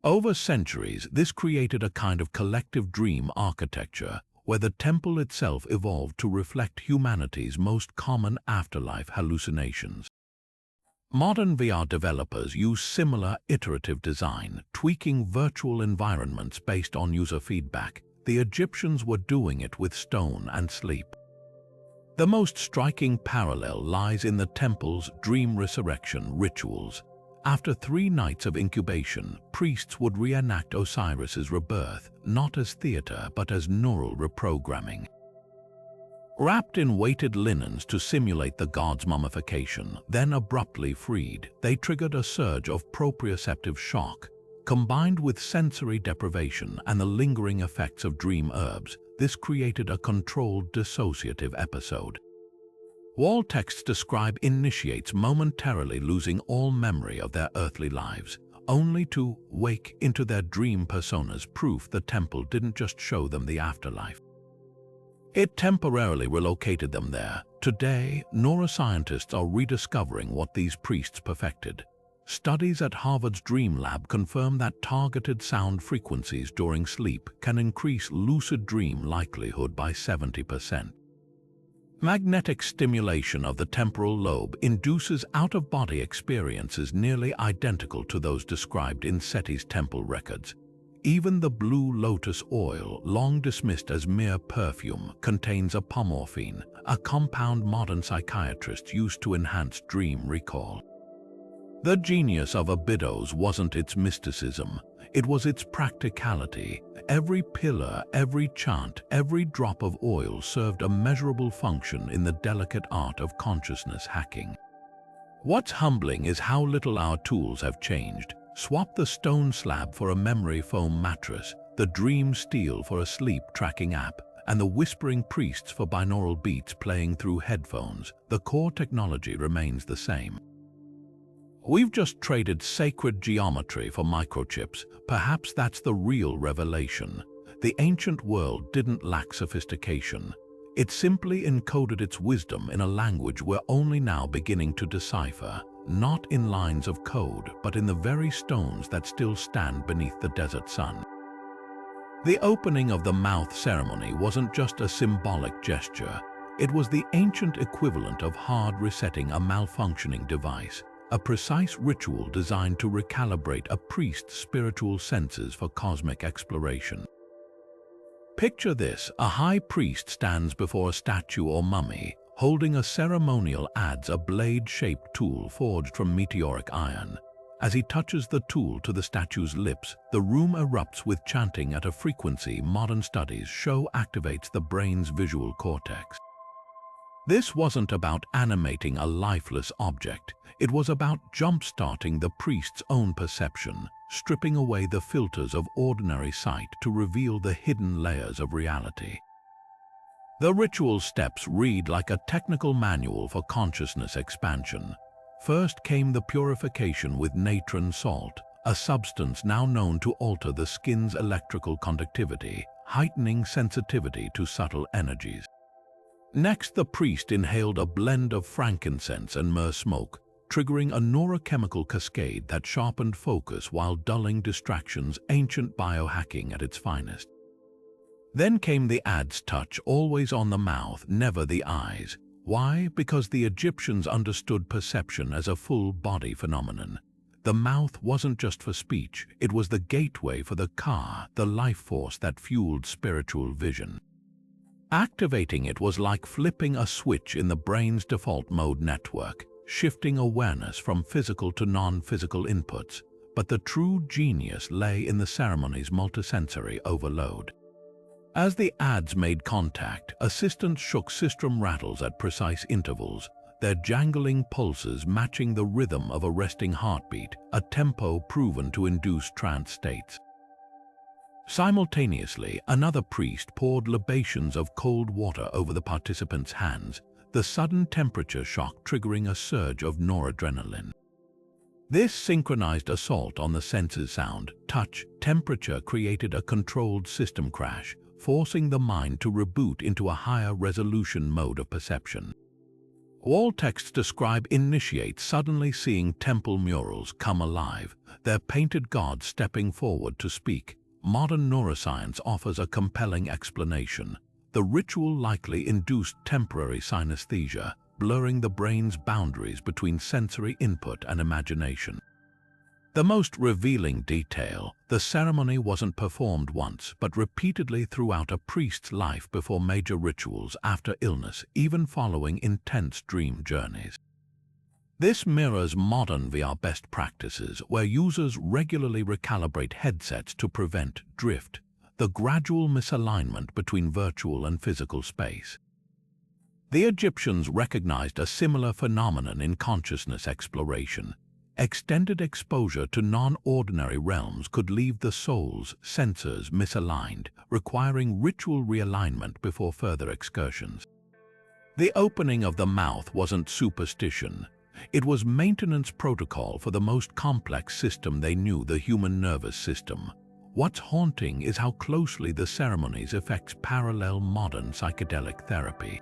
Over centuries, this created a kind of collective dream architecture where the temple itself evolved to reflect humanity's most common afterlife hallucinations. Modern VR developers use similar iterative design, tweaking virtual environments based on user feedback. The Egyptians were doing it with stone and sleep. The most striking parallel lies in the temple's dream resurrection rituals. After 3 nights of incubation, priests would reenact Osiris's rebirth, not as theater but as neural reprogramming. Wrapped in weighted linens to simulate the god's mummification, then abruptly freed, they triggered a surge of proprioceptive shock. Combined with sensory deprivation and the lingering effects of dream herbs, this created a controlled dissociative episode. Wall texts describe initiates momentarily losing all memory of their earthly lives, only to wake into their dream personas, proof the temple didn't just show them the afterlife. It temporarily relocated them there. Today, neuroscientists are rediscovering what these priests perfected. Studies at Harvard's Dream Lab confirm that targeted sound frequencies during sleep can increase lucid dream likelihood by 70%. Magnetic stimulation of the temporal lobe induces out-of-body experiences nearly identical to those described in Seti's temple records. Even the blue lotus oil, long dismissed as mere perfume, contains apomorphine, a compound modern psychiatrists use to enhance dream recall. The genius of Abydos wasn't its mysticism, it was its practicality. Every pillar, every chant, every drop of oil served a measurable function in the delicate art of consciousness hacking. What's humbling is how little our tools have changed. Swap the stone slab for a memory foam mattress, the dream steel for a sleep tracking app, and the whispering priests for binaural beats playing through headphones. The core technology remains the same. We've just traded sacred geometry for microchips. Perhaps that's the real revelation. The ancient world didn't lack sophistication. It simply encoded its wisdom in a language we're only now beginning to decipher, not in lines of code, but in the very stones that still stand beneath the desert sun. The opening of the mouth ceremony wasn't just a symbolic gesture. It was the ancient equivalent of hard resetting a malfunctioning device. A precise ritual designed to recalibrate a priest's spiritual senses for cosmic exploration. Picture this: a high priest stands before a statue or mummy, holding a ceremonial adze, a blade-shaped tool forged from meteoric iron. As he touches the tool to the statue's lips, the room erupts with chanting at a frequency modern studies show activates the brain's visual cortex. This wasn't about animating a lifeless object. It was about jump-starting the priest's own perception, stripping away the filters of ordinary sight to reveal the hidden layers of reality. The ritual steps read like a technical manual for consciousness expansion. First came the purification with natron salt, a substance now known to alter the skin's electrical conductivity, heightening sensitivity to subtle energies. Next, the priest inhaled a blend of frankincense and myrrh smoke, triggering a neurochemical cascade that sharpened focus while dulling distractions, ancient biohacking at its finest. Then came the adze touch, always on the mouth, never the eyes. Why? Because the Egyptians understood perception as a full-body phenomenon. The mouth wasn't just for speech, it was the gateway for the ka, the life force that fueled spiritual vision. Activating it was like flipping a switch in the brain's default mode network, shifting awareness from physical to non-physical inputs. But the true genius lay in the ceremony's multisensory overload. As the adze made contact, assistants shook sistrum rattles at precise intervals, their jangling pulses matching the rhythm of a resting heartbeat, a tempo proven to induce trance states. Simultaneously, another priest poured libations of cold water over the participants' hands, the sudden temperature shock triggering a surge of noradrenaline. This synchronized assault on the senses sound, touch, temperature created a controlled system crash, forcing the mind to reboot into a higher resolution mode of perception. Wall texts describe initiates suddenly seeing temple murals come alive, their painted gods stepping forward to speak. Modern neuroscience offers a compelling explanation. The ritual likely induced temporary synesthesia, blurring the brain's boundaries between sensory input and imagination. The most revealing detail, the ceremony wasn't performed once, but repeatedly throughout a priest's life before major rituals, after illness, even following intense dream journeys. This mirrors modern VR best practices, where users regularly recalibrate headsets to prevent drift, the gradual misalignment between virtual and physical space. The Egyptians recognized a similar phenomenon in consciousness exploration. Extended exposure to non-ordinary realms could leave the soul's sensors misaligned, requiring ritual realignment before further excursions. The opening of the mouth wasn't superstition. It was maintenance protocol for the most complex system they knew, the human nervous system. What's haunting is how closely the ceremony's effects parallel modern psychedelic therapy.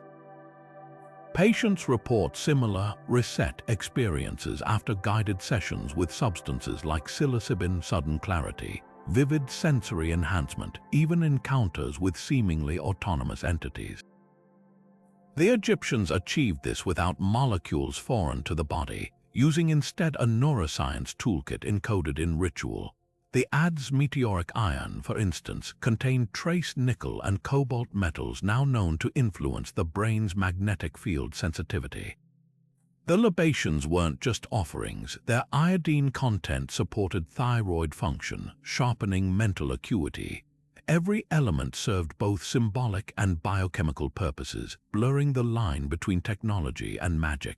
Patients report similar reset experiences after guided sessions with substances like psilocybin, sudden clarity, vivid sensory enhancement, even encounters with seemingly autonomous entities. The Egyptians achieved this without molecules foreign to the body, using instead a neuroscience toolkit encoded in ritual. The adze meteoric iron, for instance, contained trace nickel and cobalt metals now known to influence the brain's magnetic field sensitivity. The libations weren't just offerings, their iodine content supported thyroid function, sharpening mental acuity. Every element served both symbolic and biochemical purposes, blurring the line between technology and magic.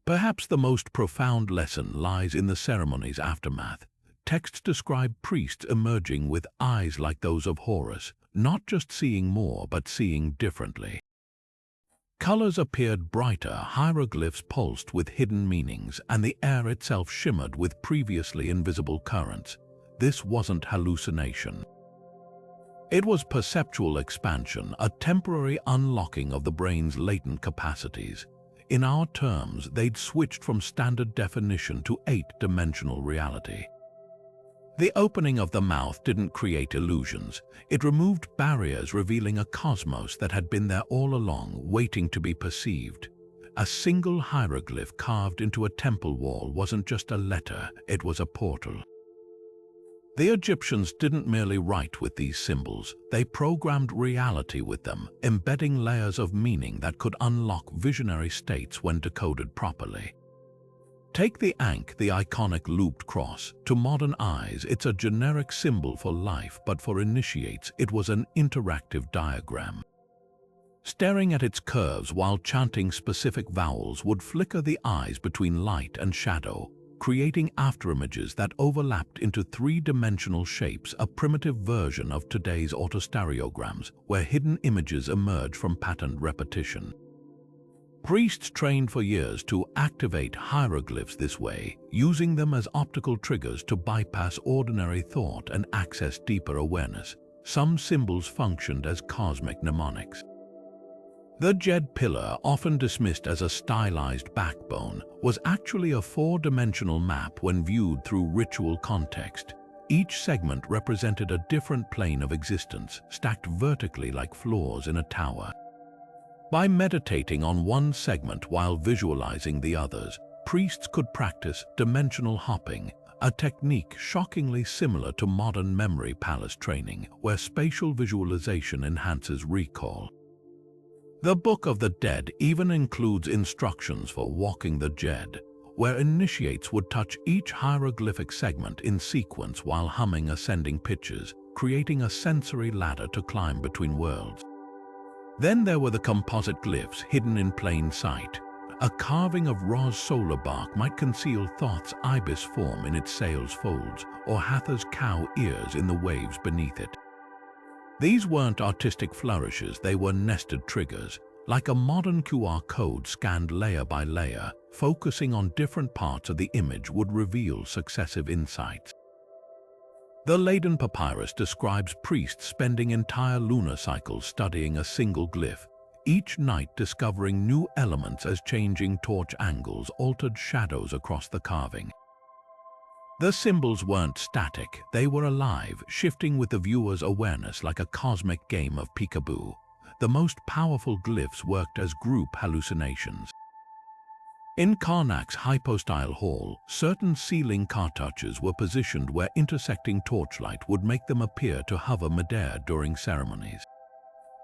Perhaps the most profound lesson lies in the ceremony's aftermath. Texts describe priests emerging with eyes like those of Horus, not just seeing more but seeing differently. Colors appeared brighter, hieroglyphs pulsed with hidden meanings, and the air itself shimmered with previously invisible currents. This wasn't hallucination. It was perceptual expansion, a temporary unlocking of the brain's latent capacities. In our terms, they'd switched from standard definition to 8-dimensional reality. The opening of the mouth didn't create illusions. It removed barriers, revealing a cosmos that had been there all along, waiting to be perceived. A single hieroglyph carved into a temple wall wasn't just a letter, it was a portal. The Egyptians didn't merely write with these symbols, they programmed reality with them, embedding layers of meaning that could unlock visionary states when decoded properly. Take the Ankh, the iconic looped cross. To modern eyes, it's a generic symbol for life, but for initiates, it was an interactive diagram. Staring at its curves while chanting specific vowels would flicker the eyes between light and shadow, creating afterimages that overlapped into 3-dimensional shapes, a primitive version of today's autostereograms, where hidden images emerge from patterned repetition. Priests trained for years to activate hieroglyphs this way, using them as optical triggers to bypass ordinary thought and access deeper awareness. Some symbols functioned as cosmic mnemonics. The Djed pillar, often dismissed as a stylized backbone, was actually a 4-dimensional map when viewed through ritual context. Each segment represented a different plane of existence, stacked vertically like floors in a tower. By meditating on one segment while visualizing the others, priests could practice dimensional hopping, a technique shockingly similar to modern memory palace training, where spatial visualization enhances recall. The Book of the Dead even includes instructions for walking the Jed, where initiates would touch each hieroglyphic segment in sequence while humming ascending pitches, creating a sensory ladder to climb between worlds. Then there were the composite glyphs hidden in plain sight. A carving of Ra's solar bark might conceal Thoth's ibis form in its sail's folds, or Hatha's cow ears in the waves beneath it. These weren't artistic flourishes, they were nested triggers, like a modern QR code scanned layer by layer, focusing on different parts of the image would reveal successive insights. The Leiden Papyrus describes priests spending entire lunar cycles studying a single glyph, each night discovering new elements as changing torch angles altered shadows across the carving. The symbols weren't static, they were alive, shifting with the viewer's awareness like a cosmic game of peekaboo. The most powerful glyphs worked as group hallucinations. In Karnak's hypostyle hall, certain ceiling cartouches were positioned where intersecting torchlight would make them appear to hover midair during ceremonies.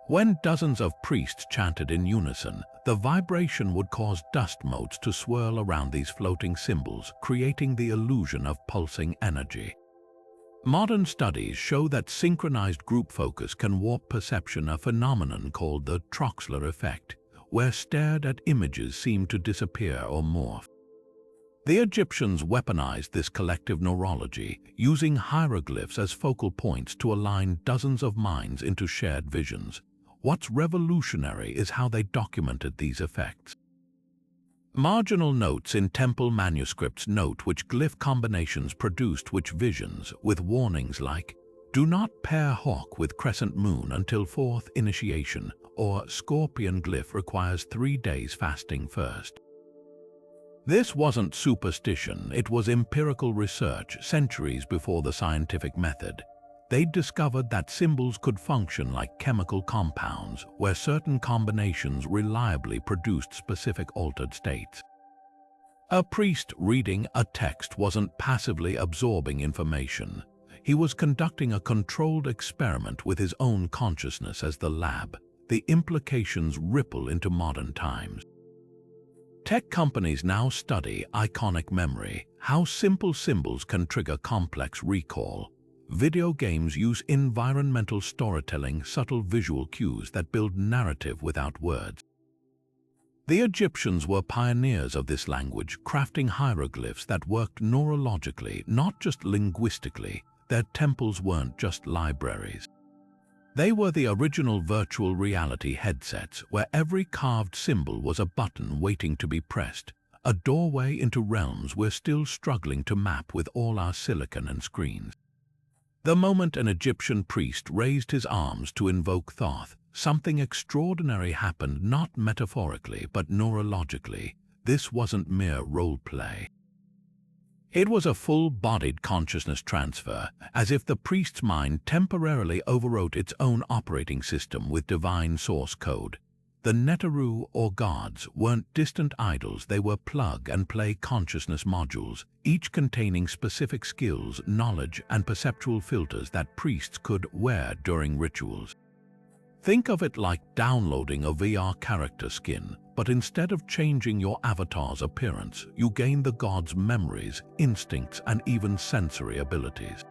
When dozens of priests chanted in unison, the vibration would cause dust motes to swirl around these floating symbols, creating the illusion of pulsing energy. Modern studies show that synchronized group focus can warp perception, a phenomenon called the Troxler effect, where stared-at images seem to disappear or morph. The Egyptians weaponized this collective neurology, using hieroglyphs as focal points to align dozens of minds into shared visions. What's revolutionary is how they documented these effects. Marginal notes in temple manuscripts note which glyph combinations produced which visions, with warnings like, "Do not pair hawk with crescent moon until fourth initiation," or "Scorpion glyph requires 3 days fasting first." This wasn't superstition, it was empirical research centuries before the scientific method. They'd discovered that symbols could function like chemical compounds, where certain combinations reliably produced specific altered states. A priest reading a text wasn't passively absorbing information. He was conducting a controlled experiment with his own consciousness as the lab. The implications ripple into modern times. Tech companies now study iconic memory, how simple symbols can trigger complex recall. Video games use environmental storytelling, subtle visual cues that build narrative without words. The Egyptians were pioneers of this language, crafting hieroglyphs that worked neurologically, not just linguistically. Their temples weren't just libraries. They were the original virtual reality headsets, where every carved symbol was a button waiting to be pressed, a doorway into realms we're still struggling to map with all our silicon and screens. The moment an Egyptian priest raised his arms to invoke Thoth, something extraordinary happened, not metaphorically but neurologically. This wasn't mere role play. It was a full-bodied consciousness transfer, as if the priest's mind temporarily overwrote its own operating system with divine source code. The Neteru, or gods, weren't distant idols, they were plug-and-play consciousness modules, each containing specific skills, knowledge, and perceptual filters that priests could wear during rituals. Think of it like downloading a VR character skin, but instead of changing your avatar's appearance, you gain the god's memories, instincts, and even sensory abilities.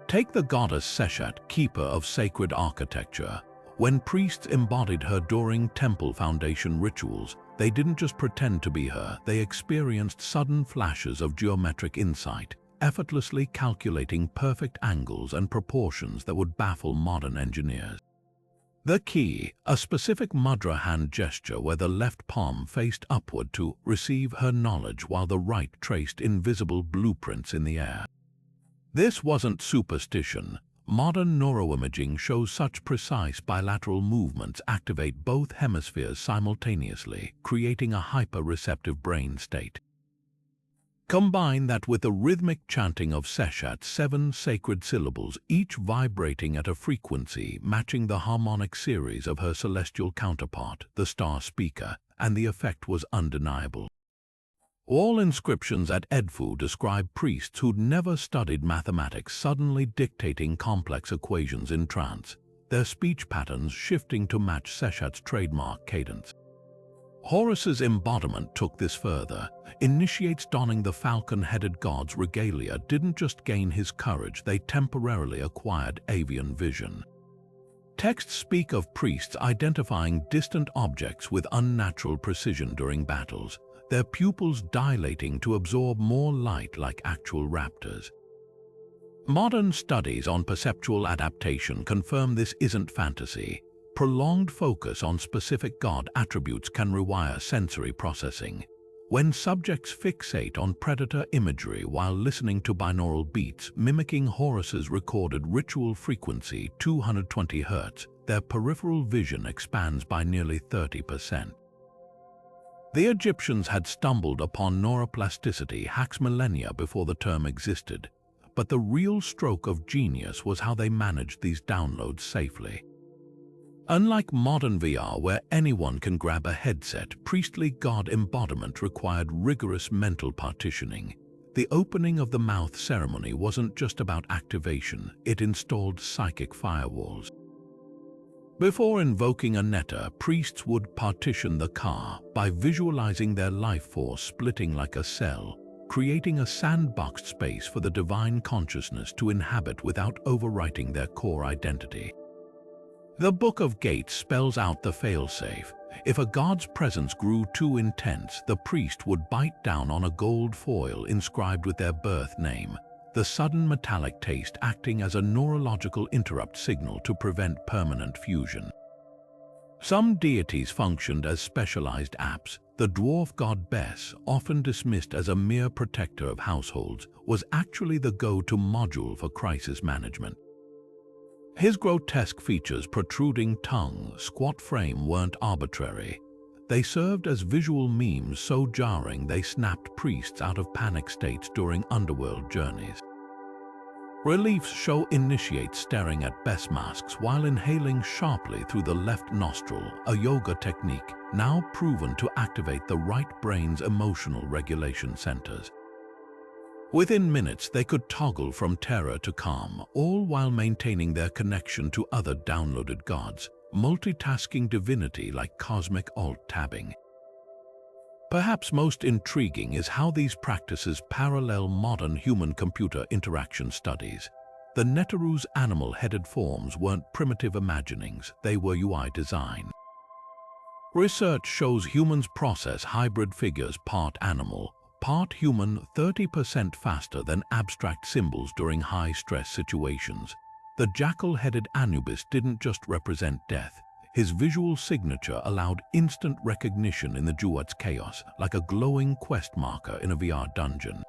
Take the goddess Seshat, keeper of sacred architecture. When priests embodied her during temple foundation rituals, they didn't just pretend to be her, they experienced sudden flashes of geometric insight, effortlessly calculating perfect angles and proportions that would baffle modern engineers. The key, a specific mudra hand gesture where the left palm faced upward to receive her knowledge while the right traced invisible blueprints in the air. This wasn't superstition. Modern neuroimaging shows such precise bilateral movements activate both hemispheres simultaneously, creating a hyper-receptive brain state. Combine that with the rhythmic chanting of Seshat's 7 sacred syllables, each vibrating at a frequency matching the harmonic series of her celestial counterpart, the star speaker, and the effect was undeniable. All inscriptions at Edfu describe priests who'd never studied mathematics suddenly dictating complex equations in trance, their speech patterns shifting to match Seshat's trademark cadence. Horus's embodiment took this further. Initiates donning the falcon-headed god's regalia didn't just gain his courage, they temporarily acquired avian vision. Texts speak of priests identifying distant objects with unnatural precision during battles, their pupils dilating to absorb more light like actual raptors. Modern studies on perceptual adaptation confirm this isn't fantasy. Prolonged focus on specific god attributes can rewire sensory processing. When subjects fixate on predator imagery while listening to binaural beats mimicking Horus's recorded ritual frequency 220 Hz, their peripheral vision expands by nearly 30%. The Egyptians had stumbled upon neuroplasticity hacks millennia before the term existed, but the real stroke of genius was how they managed these downloads safely. Unlike modern VR where anyone can grab a headset, priestly god embodiment required rigorous mental partitioning. The opening of the mouth ceremony wasn't just about activation, it installed psychic firewalls. Before invoking a netta, priests would partition the ka by visualizing their life force splitting like a cell, creating a sandboxed space for the divine consciousness to inhabit without overwriting their core identity. The Book of Gates spells out the failsafe. If a god's presence grew too intense, the priest would bite down on a gold foil inscribed with their birth name, the sudden metallic taste acting as a neurological interrupt signal to prevent permanent fusion. Some deities functioned as specialized apps. The dwarf god Bes, often dismissed as a mere protector of households, was actually the go-to module for crisis management. His grotesque features, protruding tongue, squat frame weren't arbitrary. They served as visual memes so jarring they snapped priests out of panic states during underworld journeys. Reliefs show initiates staring at Bes masks while inhaling sharply through the left nostril, a yoga technique now proven to activate the right brain's emotional regulation centers. Within minutes, they could toggle from terror to calm, all while maintaining their connection to other downloaded gods, multitasking divinity like cosmic alt-tabbing. Perhaps most intriguing is how these practices parallel modern human-computer interaction studies. The Netaru's animal-headed forms weren't primitive imaginings, they were UI design. Research shows humans process hybrid figures part animal, part human 30% faster than abstract symbols during high-stress situations. The jackal-headed Anubis didn't just represent death. His visual signature allowed instant recognition in the Duat's chaos, like a glowing quest marker in a VR dungeon.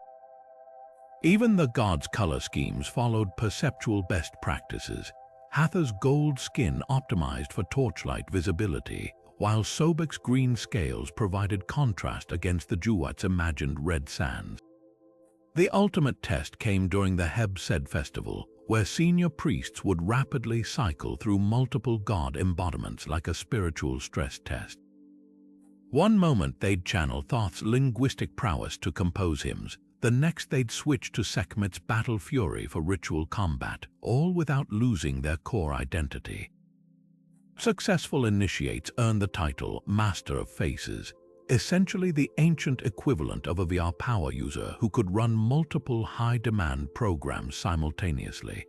Even the gods' color schemes followed perceptual best practices. Hathor's gold skin optimized for torchlight visibility, while Sobek's green scales provided contrast against the Duat's imagined red sands. The ultimate test came during the Heb-Sed festival, where senior priests would rapidly cycle through multiple god embodiments like a spiritual stress test. One moment they'd channel Thoth's linguistic prowess to compose hymns, the next they'd switch to Sekhmet's battle fury for ritual combat, all without losing their core identity. Successful initiates earn the title Master of Faces, essentially the ancient equivalent of a VR power user who could run multiple high-demand programs simultaneously.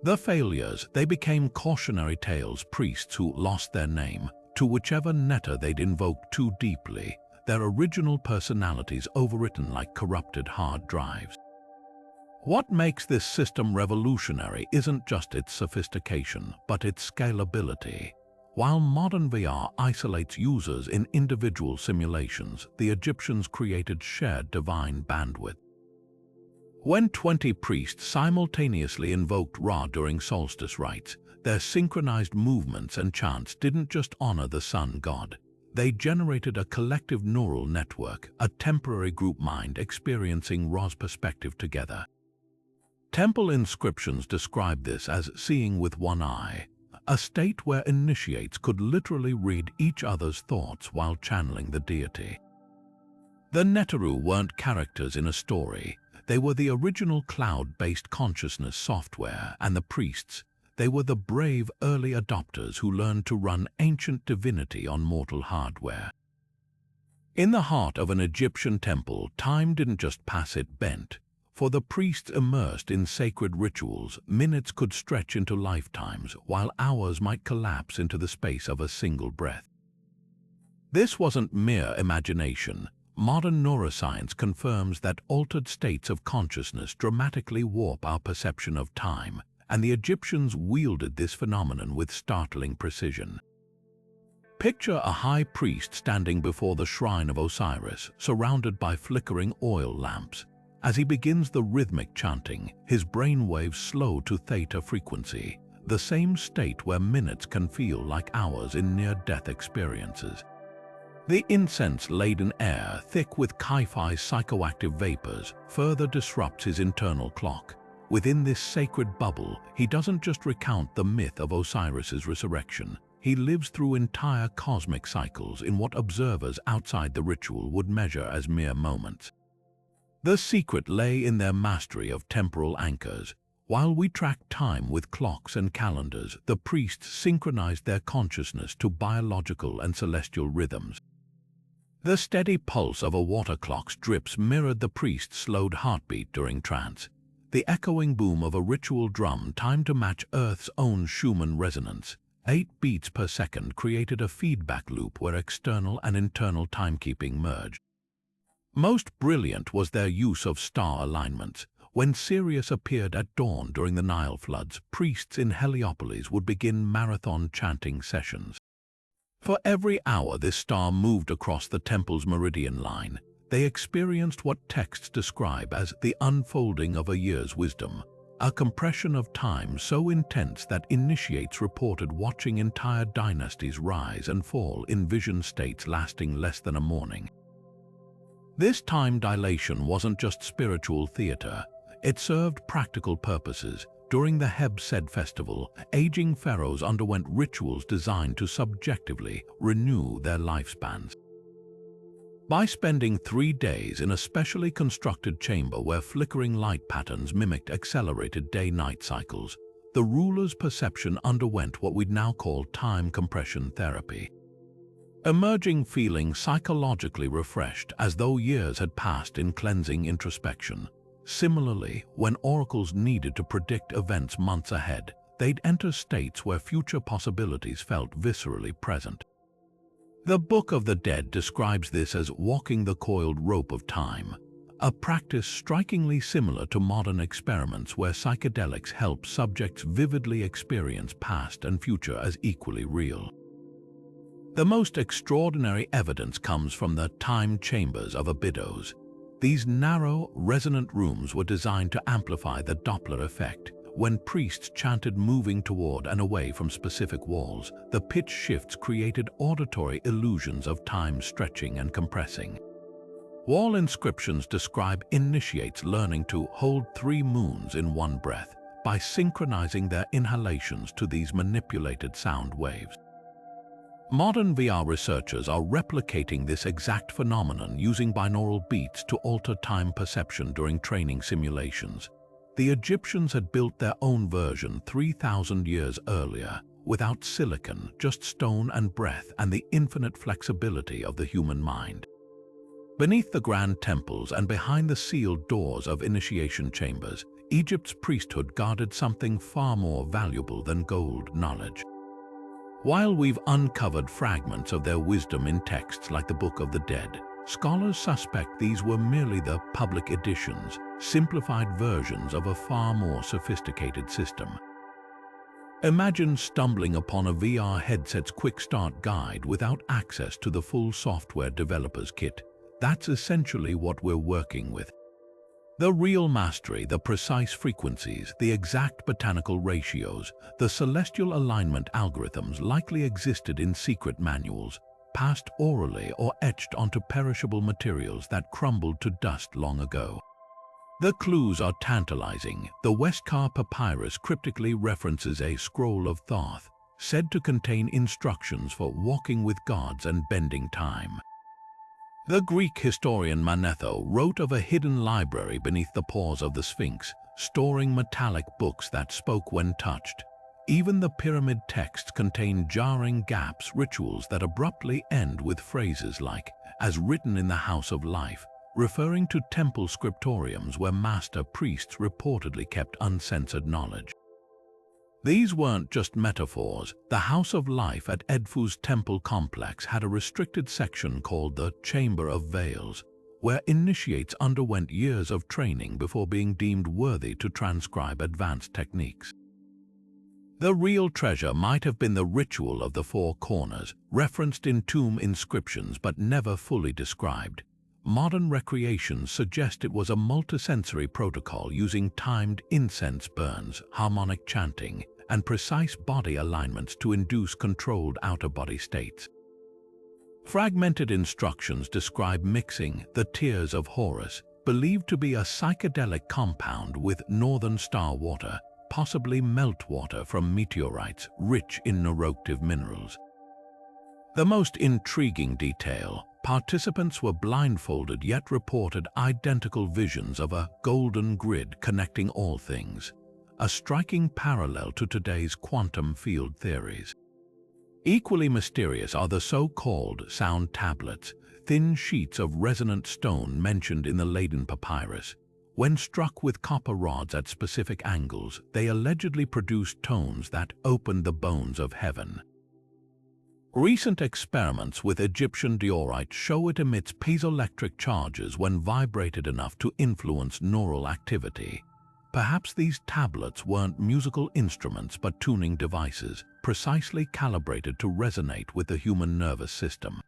The failures, they became cautionary tales, priests who lost their name to whichever netta they'd invoked too deeply, their original personalities overwritten like corrupted hard drives. What makes this system revolutionary isn't just its sophistication, but its scalability. While modern VR isolates users in individual simulations, the Egyptians created shared divine bandwidth. When 20 priests simultaneously invoked Ra during solstice rites, their synchronized movements and chants didn't just honor the sun god. They generated a collective neural network, a temporary group mind experiencing Ra's perspective together. Temple inscriptions describe this as seeing with one eye, a state where initiates could literally read each other's thoughts while channeling the deity. The Neteru weren't characters in a story. They were the original cloud-based consciousness software, and the priests, they were the brave early adopters who learned to run ancient divinity on mortal hardware. In the heart of an Egyptian temple, time didn't just pass, it bent. For the priests immersed in sacred rituals, minutes could stretch into lifetimes, while hours might collapse into the space of a single breath. This wasn't mere imagination. Modern neuroscience confirms that altered states of consciousness dramatically warp our perception of time, and the Egyptians wielded this phenomenon with startling precision. Picture a high priest standing before the shrine of Osiris, surrounded by flickering oil lamps. As he begins the rhythmic chanting, his brainwaves slow to theta frequency, the same state where minutes can feel like hours in near-death experiences. The incense-laden air, thick with Kai-Fi's psychoactive vapors, further disrupts his internal clock. Within this sacred bubble, he doesn't just recount the myth of Osiris's resurrection. He lives through entire cosmic cycles in what observers outside the ritual would measure as mere moments. The secret lay in their mastery of temporal anchors. While we track time with clocks and calendars, the priests synchronized their consciousness to biological and celestial rhythms. The steady pulse of a water clock's drips mirrored the priest's slowed heartbeat during trance. The echoing boom of a ritual drum timed to match Earth's own Schumann resonance. 8 beats per second created a feedback loop where external and internal timekeeping merged. Most brilliant was their use of star alignments. When Sirius appeared at dawn during the Nile floods, priests in Heliopolis would begin marathon chanting sessions. For every hour this star moved across the temple's meridian line, they experienced what texts describe as the unfolding of a year's wisdom, a compression of time so intense that initiates reported watching entire dynasties rise and fall in vision states lasting less than a morning. This time dilation wasn't just spiritual theater, it served practical purposes. During the Heb-Sed festival, aging pharaohs underwent rituals designed to subjectively renew their lifespans. By spending 3 days in a specially constructed chamber where flickering light patterns mimicked accelerated day-night cycles, the ruler's perception underwent what we'd now call time compression therapy. Emerging feeling psychologically refreshed as though years had passed in cleansing introspection. Similarly, when oracles needed to predict events months ahead, they'd enter states where future possibilities felt viscerally present. The Book of the Dead describes this as walking the coiled rope of time, a practice strikingly similar to modern experiments where psychedelics help subjects vividly experience past and future as equally real. The most extraordinary evidence comes from the time chambers of Abydos. These narrow, resonant rooms were designed to amplify the Doppler effect. When priests chanted moving toward and away from specific walls, the pitch shifts created auditory illusions of time stretching and compressing. Wall inscriptions describe initiates learning to hold 3 moons in one breath by synchronizing their inhalations to these manipulated sound waves. Modern VR researchers are replicating this exact phenomenon using binaural beats to alter time perception during training simulations. The Egyptians had built their own version 3,000 years earlier, without silicon, just stone and breath and the infinite flexibility of the human mind. Beneath the grand temples and behind the sealed doors of initiation chambers, Egypt's priesthood guarded something far more valuable than gold: knowledge. While we've uncovered fragments of their wisdom in texts like the Book of the Dead, scholars suspect these were merely the public editions, simplified versions of a far more sophisticated system. Imagine stumbling upon a VR headset's quick start guide without access to the full software developer's kit. That's essentially what we're working with. The real mastery, the precise frequencies, the exact botanical ratios, the celestial alignment algorithms likely existed in secret manuals. passed orally or etched onto perishable materials that crumbled to dust long ago. The clues are tantalizing. The Westcar papyrus cryptically references a scroll of Thoth, said to contain instructions for walking with gods and bending time. The Greek historian Manetho wrote of a hidden library beneath the paws of the Sphinx, storing metallic books that spoke when touched. Even the pyramid texts contain jarring gaps, rituals that abruptly end with phrases like, "as written in the House of Life," referring to temple scriptoriums where master priests reportedly kept uncensored knowledge. These weren't just metaphors. The House of Life at Edfu's temple complex had a restricted section called the Chamber of Veils, where initiates underwent years of training before being deemed worthy to transcribe advanced techniques. The real treasure might have been the ritual of the four corners, referenced in tomb inscriptions but never fully described. Modern recreations suggest it was a multisensory protocol using timed incense burns, harmonic chanting, and precise body alignments to induce controlled outer-body states. Fragmented instructions describe mixing the Tears of Horus, believed to be a psychedelic compound, with northern star water, possibly meltwater from meteorites rich in neuroactive minerals. The most intriguing detail: participants were blindfolded yet reported identical visions of a golden grid connecting all things, a striking parallel to today's quantum field theories. Equally mysterious are the so-called sound tablets, thin sheets of resonant stone mentioned in the Leiden papyrus. When struck with copper rods at specific angles, they allegedly produced tones that opened the bones of heaven. Recent experiments with Egyptian diorite show it emits piezoelectric charges when vibrated enough to influence neural activity. Perhaps these tablets weren't musical instruments but tuning devices, precisely calibrated to resonate with the human nervous system.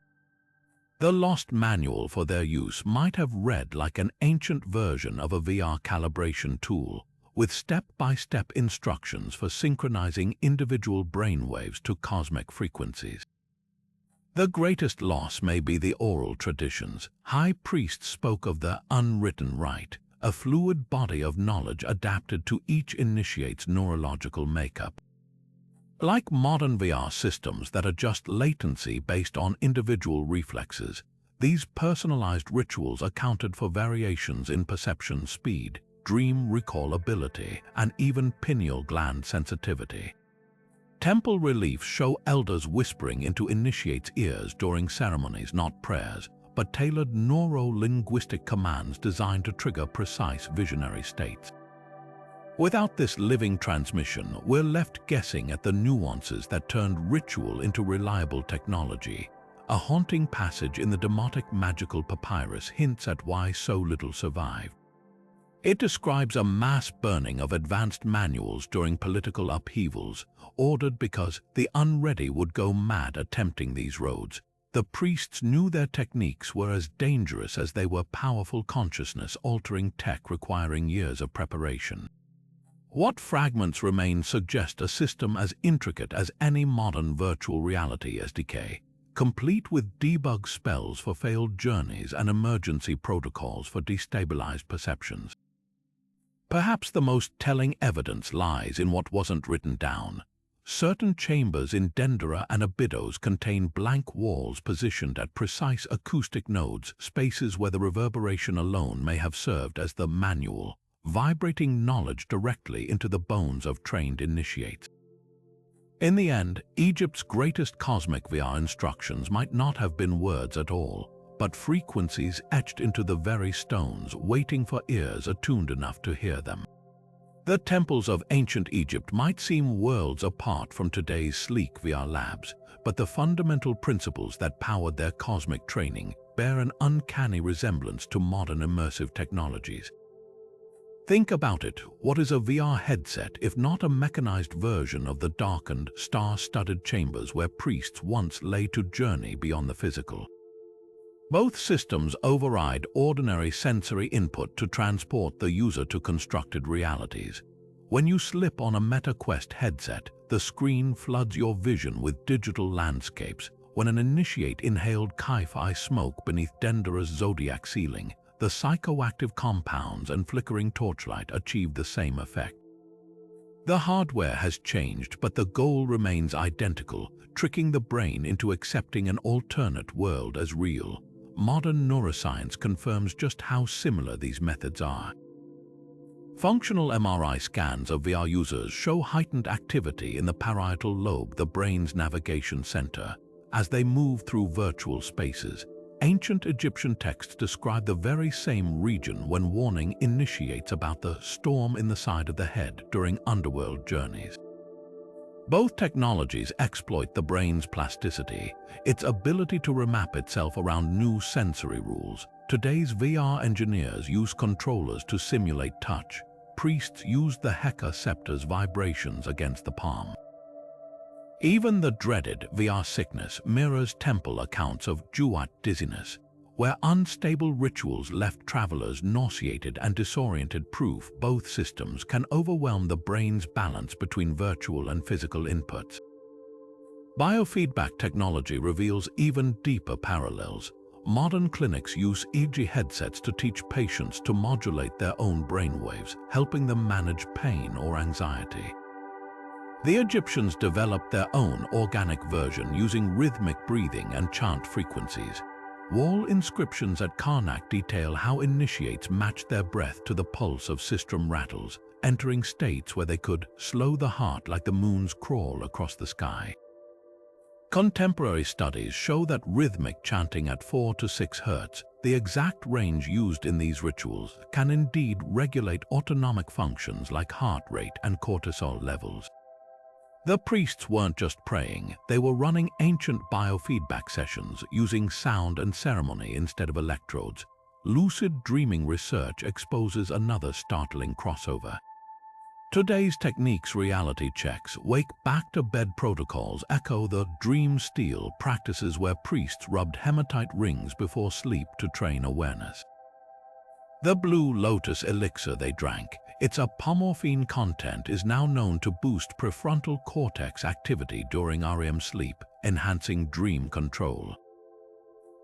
The lost manual for their use might have read like an ancient version of a VR calibration tool, with step-by-step instructions for synchronizing individual brainwaves to cosmic frequencies. The greatest loss may be the oral traditions. High priests spoke of the unwritten rite, a fluid body of knowledge adapted to each initiate's neurological makeup. Like modern VR systems that adjust latency based on individual reflexes, these personalized rituals accounted for variations in perception speed, dream recall ability, and even pineal gland sensitivity. Temple reliefs show elders whispering into initiates' ears during ceremonies, not prayers, but tailored neuro-linguistic commands designed to trigger precise visionary states. Without this living transmission, we're left guessing at the nuances that turned ritual into reliable technology. A haunting passage in the Demotic magical papyrus hints at why so little survived. It describes a mass burning of advanced manuals during political upheavals, ordered because the unready would go mad attempting these roads. The priests knew their techniques were as dangerous as they were powerful consciousness-altering tech requiring years of preparation. What fragments remain suggest a system as intricate as any modern virtual reality SDK, complete with debug spells for failed journeys and emergency protocols for destabilized perceptions. Perhaps the most telling evidence lies in what wasn't written down. Certain chambers in Dendera and Abydos contain blank walls positioned at precise acoustic nodes, spaces where the reverberation alone may have served as the manual, vibrating knowledge directly into the bones of trained initiates. In the end, Egypt's greatest cosmic VR instructions might not have been words at all, but frequencies etched into the very stones, waiting for ears attuned enough to hear them. The temples of ancient Egypt might seem worlds apart from today's sleek VR labs, but the fundamental principles that powered their cosmic training bear an uncanny resemblance to modern immersive technologies. Think about it, what is a VR headset if not a mechanized version of the darkened, star-studded chambers where priests once lay to journey beyond the physical? Both systems override ordinary sensory input to transport the user to constructed realities. When you slip on a MetaQuest headset, the screen floods your vision with digital landscapes, when an initiate inhaled Ki-Fi smoke beneath Dender's zodiac ceiling, the psychoactive compounds and flickering torchlight achieved the same effect. The hardware has changed, but the goal remains identical, tricking the brain into accepting an alternate world as real. Modern neuroscience confirms just how similar these methods are. Functional MRI scans of VR users show heightened activity in the parietal lobe, the brain's navigation center, as they move through virtual spaces. Ancient Egyptian texts describe the very same region when warning initiates about the storm in the side of the head during underworld journeys. Both technologies exploit the brain's plasticity, its ability to remap itself around new sensory rules. Today's VR engineers use controllers to simulate touch. Priests use the Heka scepter's vibrations against the palm. Even the dreaded VR sickness mirrors temple accounts of Juat dizziness, where unstable rituals left travelers nauseated and disoriented. Proof both systems can overwhelm the brain's balance between virtual and physical inputs. Biofeedback technology reveals even deeper parallels. Modern clinics use EEG headsets to teach patients to modulate their own brainwaves, helping them manage pain or anxiety. The Egyptians developed their own organic version using rhythmic breathing and chant frequencies. Wall inscriptions at Karnak detail how initiates matched their breath to the pulse of sistrum rattles, entering states where they could slow the heart like the moon's crawl across the sky. Contemporary studies show that rhythmic chanting at 4 to 6 Hz, the exact range used in these rituals, can indeed regulate autonomic functions like heart rate and cortisol levels. The priests weren't just praying, they were running ancient biofeedback sessions using sound and ceremony instead of electrodes. Lucid dreaming research exposes another startling crossover. Today's techniques reality checks, wake back-to-bed protocols echo the dream steal practices where priests rubbed hematite rings before sleep to train awareness. The blue lotus elixir they drank, its apomorphine content is now known to boost prefrontal cortex activity during REM sleep, enhancing dream control.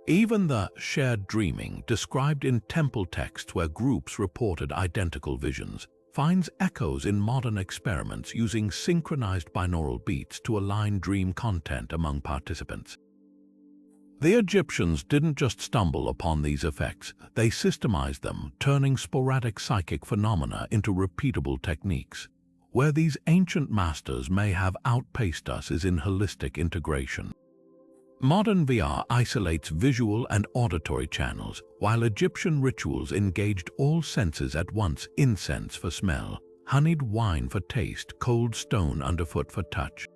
Even the shared dreaming, described in temple texts where groups reported identical visions, finds echoes in modern experiments using synchronized binaural beats to align dream content among participants. The Egyptians didn't just stumble upon these effects, they systemized them, turning sporadic psychic phenomena into repeatable techniques. Where these ancient masters may have outpaced us is in holistic integration. Modern VR isolates visual and auditory channels, while Egyptian rituals engaged all senses at once: incense for smell, honeyed wine for taste, cold stone underfoot for touch.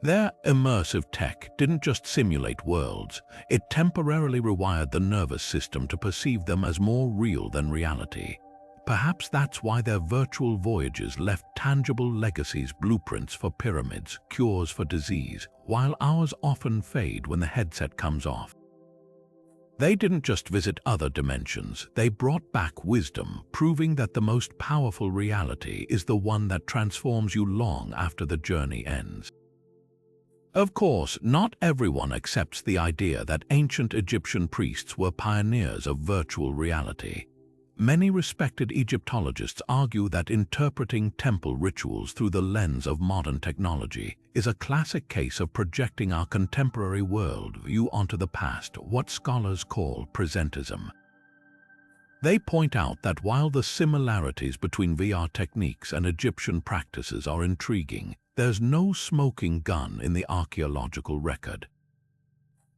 Their immersive tech didn't just simulate worlds, it temporarily rewired the nervous system to perceive them as more real than reality. Perhaps that's why their virtual voyages left tangible legacies, blueprints for pyramids, cures for disease, while ours often fade when the headset comes off. They didn't just visit other dimensions, they brought back wisdom, proving that the most powerful reality is the one that transforms you long after the journey ends. Of course, not everyone accepts the idea that ancient Egyptian priests were pioneers of virtual reality. Many respected Egyptologists argue that interpreting temple rituals through the lens of modern technology is a classic case of projecting our contemporary worldview onto the past, what scholars call presentism. They point out that while the similarities between VR techniques and Egyptian practices are intriguing, there's no smoking gun in the archaeological record.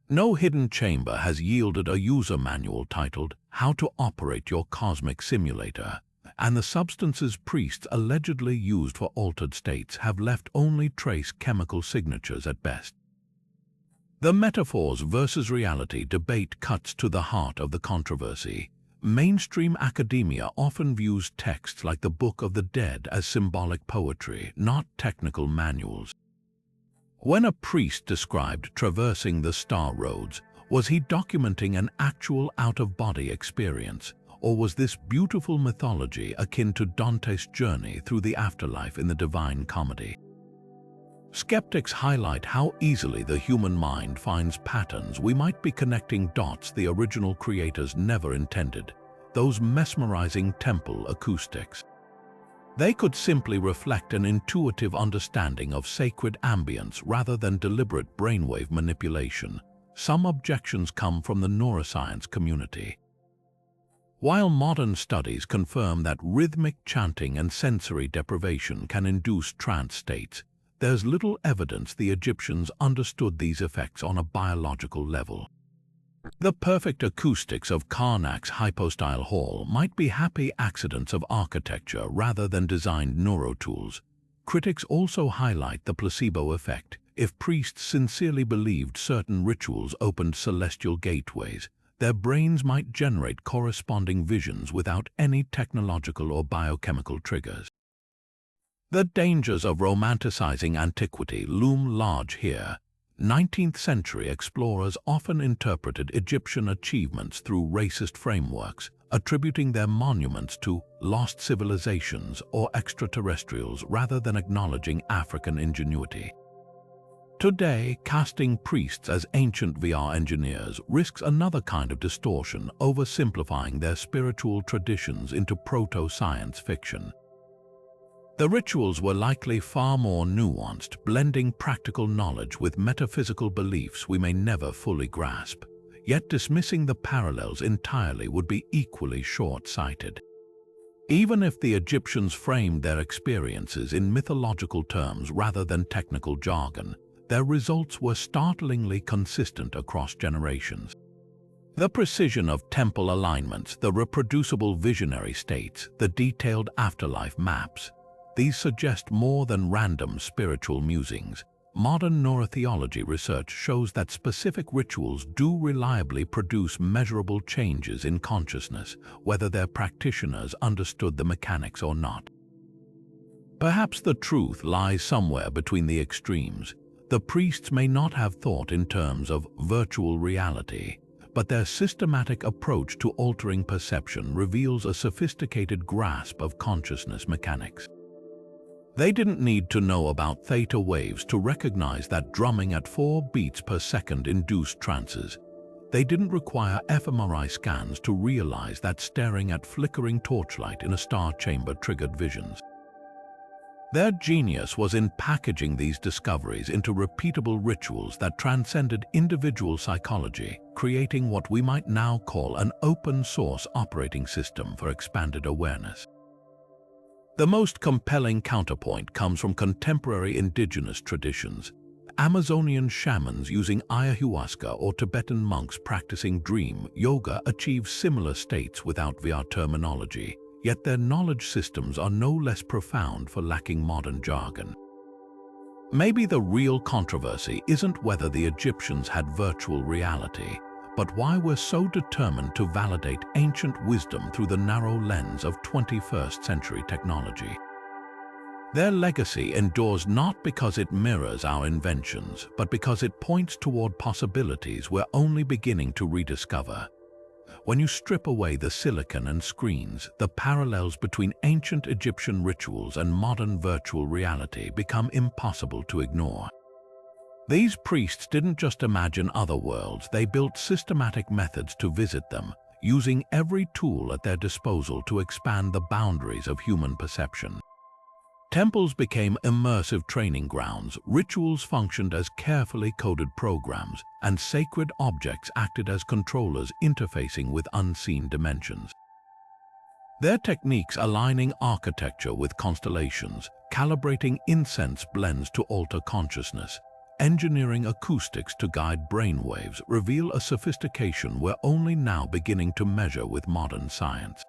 No hidden chamber has yielded a user manual titled "How to Operate Your Cosmic Simulator," and the substances priests allegedly used for altered states have left only trace chemical signatures at best. The metaphors versus reality debate cuts to the heart of the controversy. Mainstream academia often views texts like the Book of the Dead as symbolic poetry, not technical manuals. When a priest described traversing the star roads, was he documenting an actual out-of-body experience, or was this beautiful mythology akin to Dante's journey through the afterlife in the Divine Comedy? Skeptics highlight how easily the human mind finds patterns. We might be connecting dots the original creators never intended, those mesmerizing temple acoustics. They could simply reflect an intuitive understanding of sacred ambience rather than deliberate brainwave manipulation. Some objections come from the neuroscience community. While modern studies confirm that rhythmic chanting and sensory deprivation can induce trance states, there's little evidence the Egyptians understood these effects on a biological level. The perfect acoustics of Karnak's hypostyle hall might be happy accidents of architecture rather than designed neurotools. Critics also highlight the placebo effect. If priests sincerely believed certain rituals opened celestial gateways, their brains might generate corresponding visions without any technological or biochemical triggers. The dangers of romanticizing antiquity loom large here. 19th century explorers often interpreted Egyptian achievements through racist frameworks, attributing their monuments to lost civilizations or extraterrestrials rather than acknowledging African ingenuity. Today, casting priests as ancient VR engineers risks another kind of distortion, oversimplifying their spiritual traditions into proto-science fiction. The rituals were likely far more nuanced, blending practical knowledge with metaphysical beliefs we may never fully grasp. Yet dismissing the parallels entirely would be equally short-sighted. Even if the Egyptians framed their experiences in mythological terms rather than technical jargon, their results were startlingly consistent across generations. The precision of temple alignments, the reproducible visionary states, the detailed afterlife maps, these suggest more than random spiritual musings. Modern neurotheology research shows that specific rituals do reliably produce measurable changes in consciousness, whether their practitioners understood the mechanics or not. Perhaps the truth lies somewhere between the extremes. The priests may not have thought in terms of virtual reality, but their systematic approach to altering perception reveals a sophisticated grasp of consciousness mechanics. They didn't need to know about theta waves to recognize that drumming at 4 beats per second induced trances. They didn't require fMRI scans to realize that staring at flickering torchlight in a star chamber triggered visions. Their genius was in packaging these discoveries into repeatable rituals that transcended individual psychology, creating what we might now call an open-source operating system for expanded awareness. The most compelling counterpoint comes from contemporary indigenous traditions. Amazonian shamans using ayahuasca or Tibetan monks practicing dream yoga achieve similar states without VR terminology, yet their knowledge systems are no less profound for lacking modern jargon. Maybe the real controversy isn't whether the Egyptians had virtual reality, but why we're so determined to validate ancient wisdom through the narrow lens of 21st century technology. Their legacy endures not because it mirrors our inventions, but because it points toward possibilities we're only beginning to rediscover. When you strip away the silicon and screens, the parallels between ancient Egyptian rituals and modern virtual reality become impossible to ignore. These priests didn't just imagine other worlds, they built systematic methods to visit them, using every tool at their disposal to expand the boundaries of human perception. Temples became immersive training grounds, rituals functioned as carefully coded programs, and sacred objects acted as controllers interfacing with unseen dimensions. Their techniques aligning architecture with constellations, calibrating incense blends to alter consciousness, engineering acoustics to guide brainwaves reveal a sophistication we're only now beginning to measure with modern science.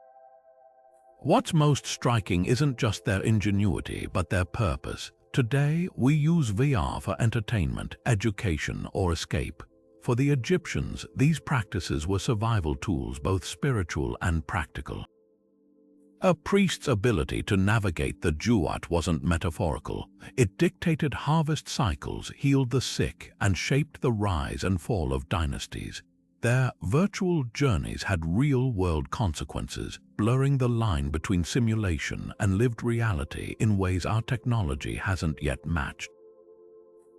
What's most striking isn't just their ingenuity, but their purpose. Today, we use VR for entertainment, education, or escape. For the Egyptians, these practices were survival tools, both spiritual and practical. A priest's ability to navigate the Duat wasn't metaphorical. It dictated harvest cycles, healed the sick, and shaped the rise and fall of dynasties. Their virtual journeys had real-world consequences, blurring the line between simulation and lived reality in ways our technology hasn't yet matched.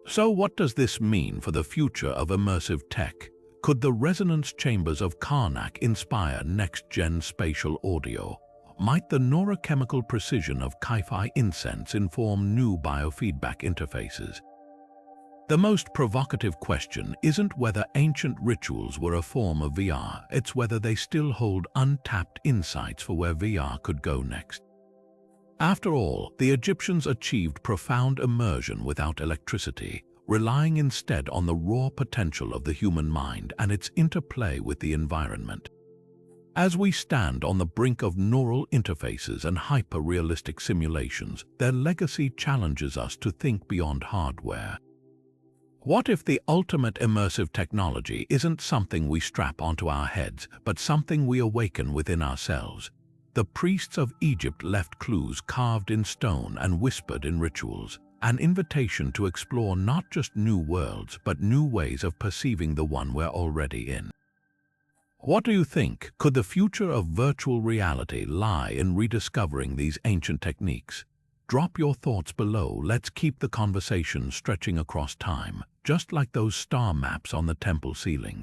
So what does this mean for the future of immersive tech? Could the resonance chambers of Karnak inspire next-gen spatial audio? Might the neurochemical precision of Ki-Fi incense inform new biofeedback interfaces? The most provocative question isn't whether ancient rituals were a form of VR, it's whether they still hold untapped insights for where VR could go next. After all, the Egyptians achieved profound immersion without electricity, relying instead on the raw potential of the human mind and its interplay with the environment. As we stand on the brink of neural interfaces and hyper-realistic simulations, their legacy challenges us to think beyond hardware. What if the ultimate immersive technology isn't something we strap onto our heads, but something we awaken within ourselves? The priests of Egypt left clues carved in stone and whispered in rituals, an invitation to explore not just new worlds, but new ways of perceiving the one we're already in. What do you think? Could the future of virtual reality lie in rediscovering these ancient techniques? Drop your thoughts below. Let's keep the conversation stretching across time, just like those star maps on the temple ceilings.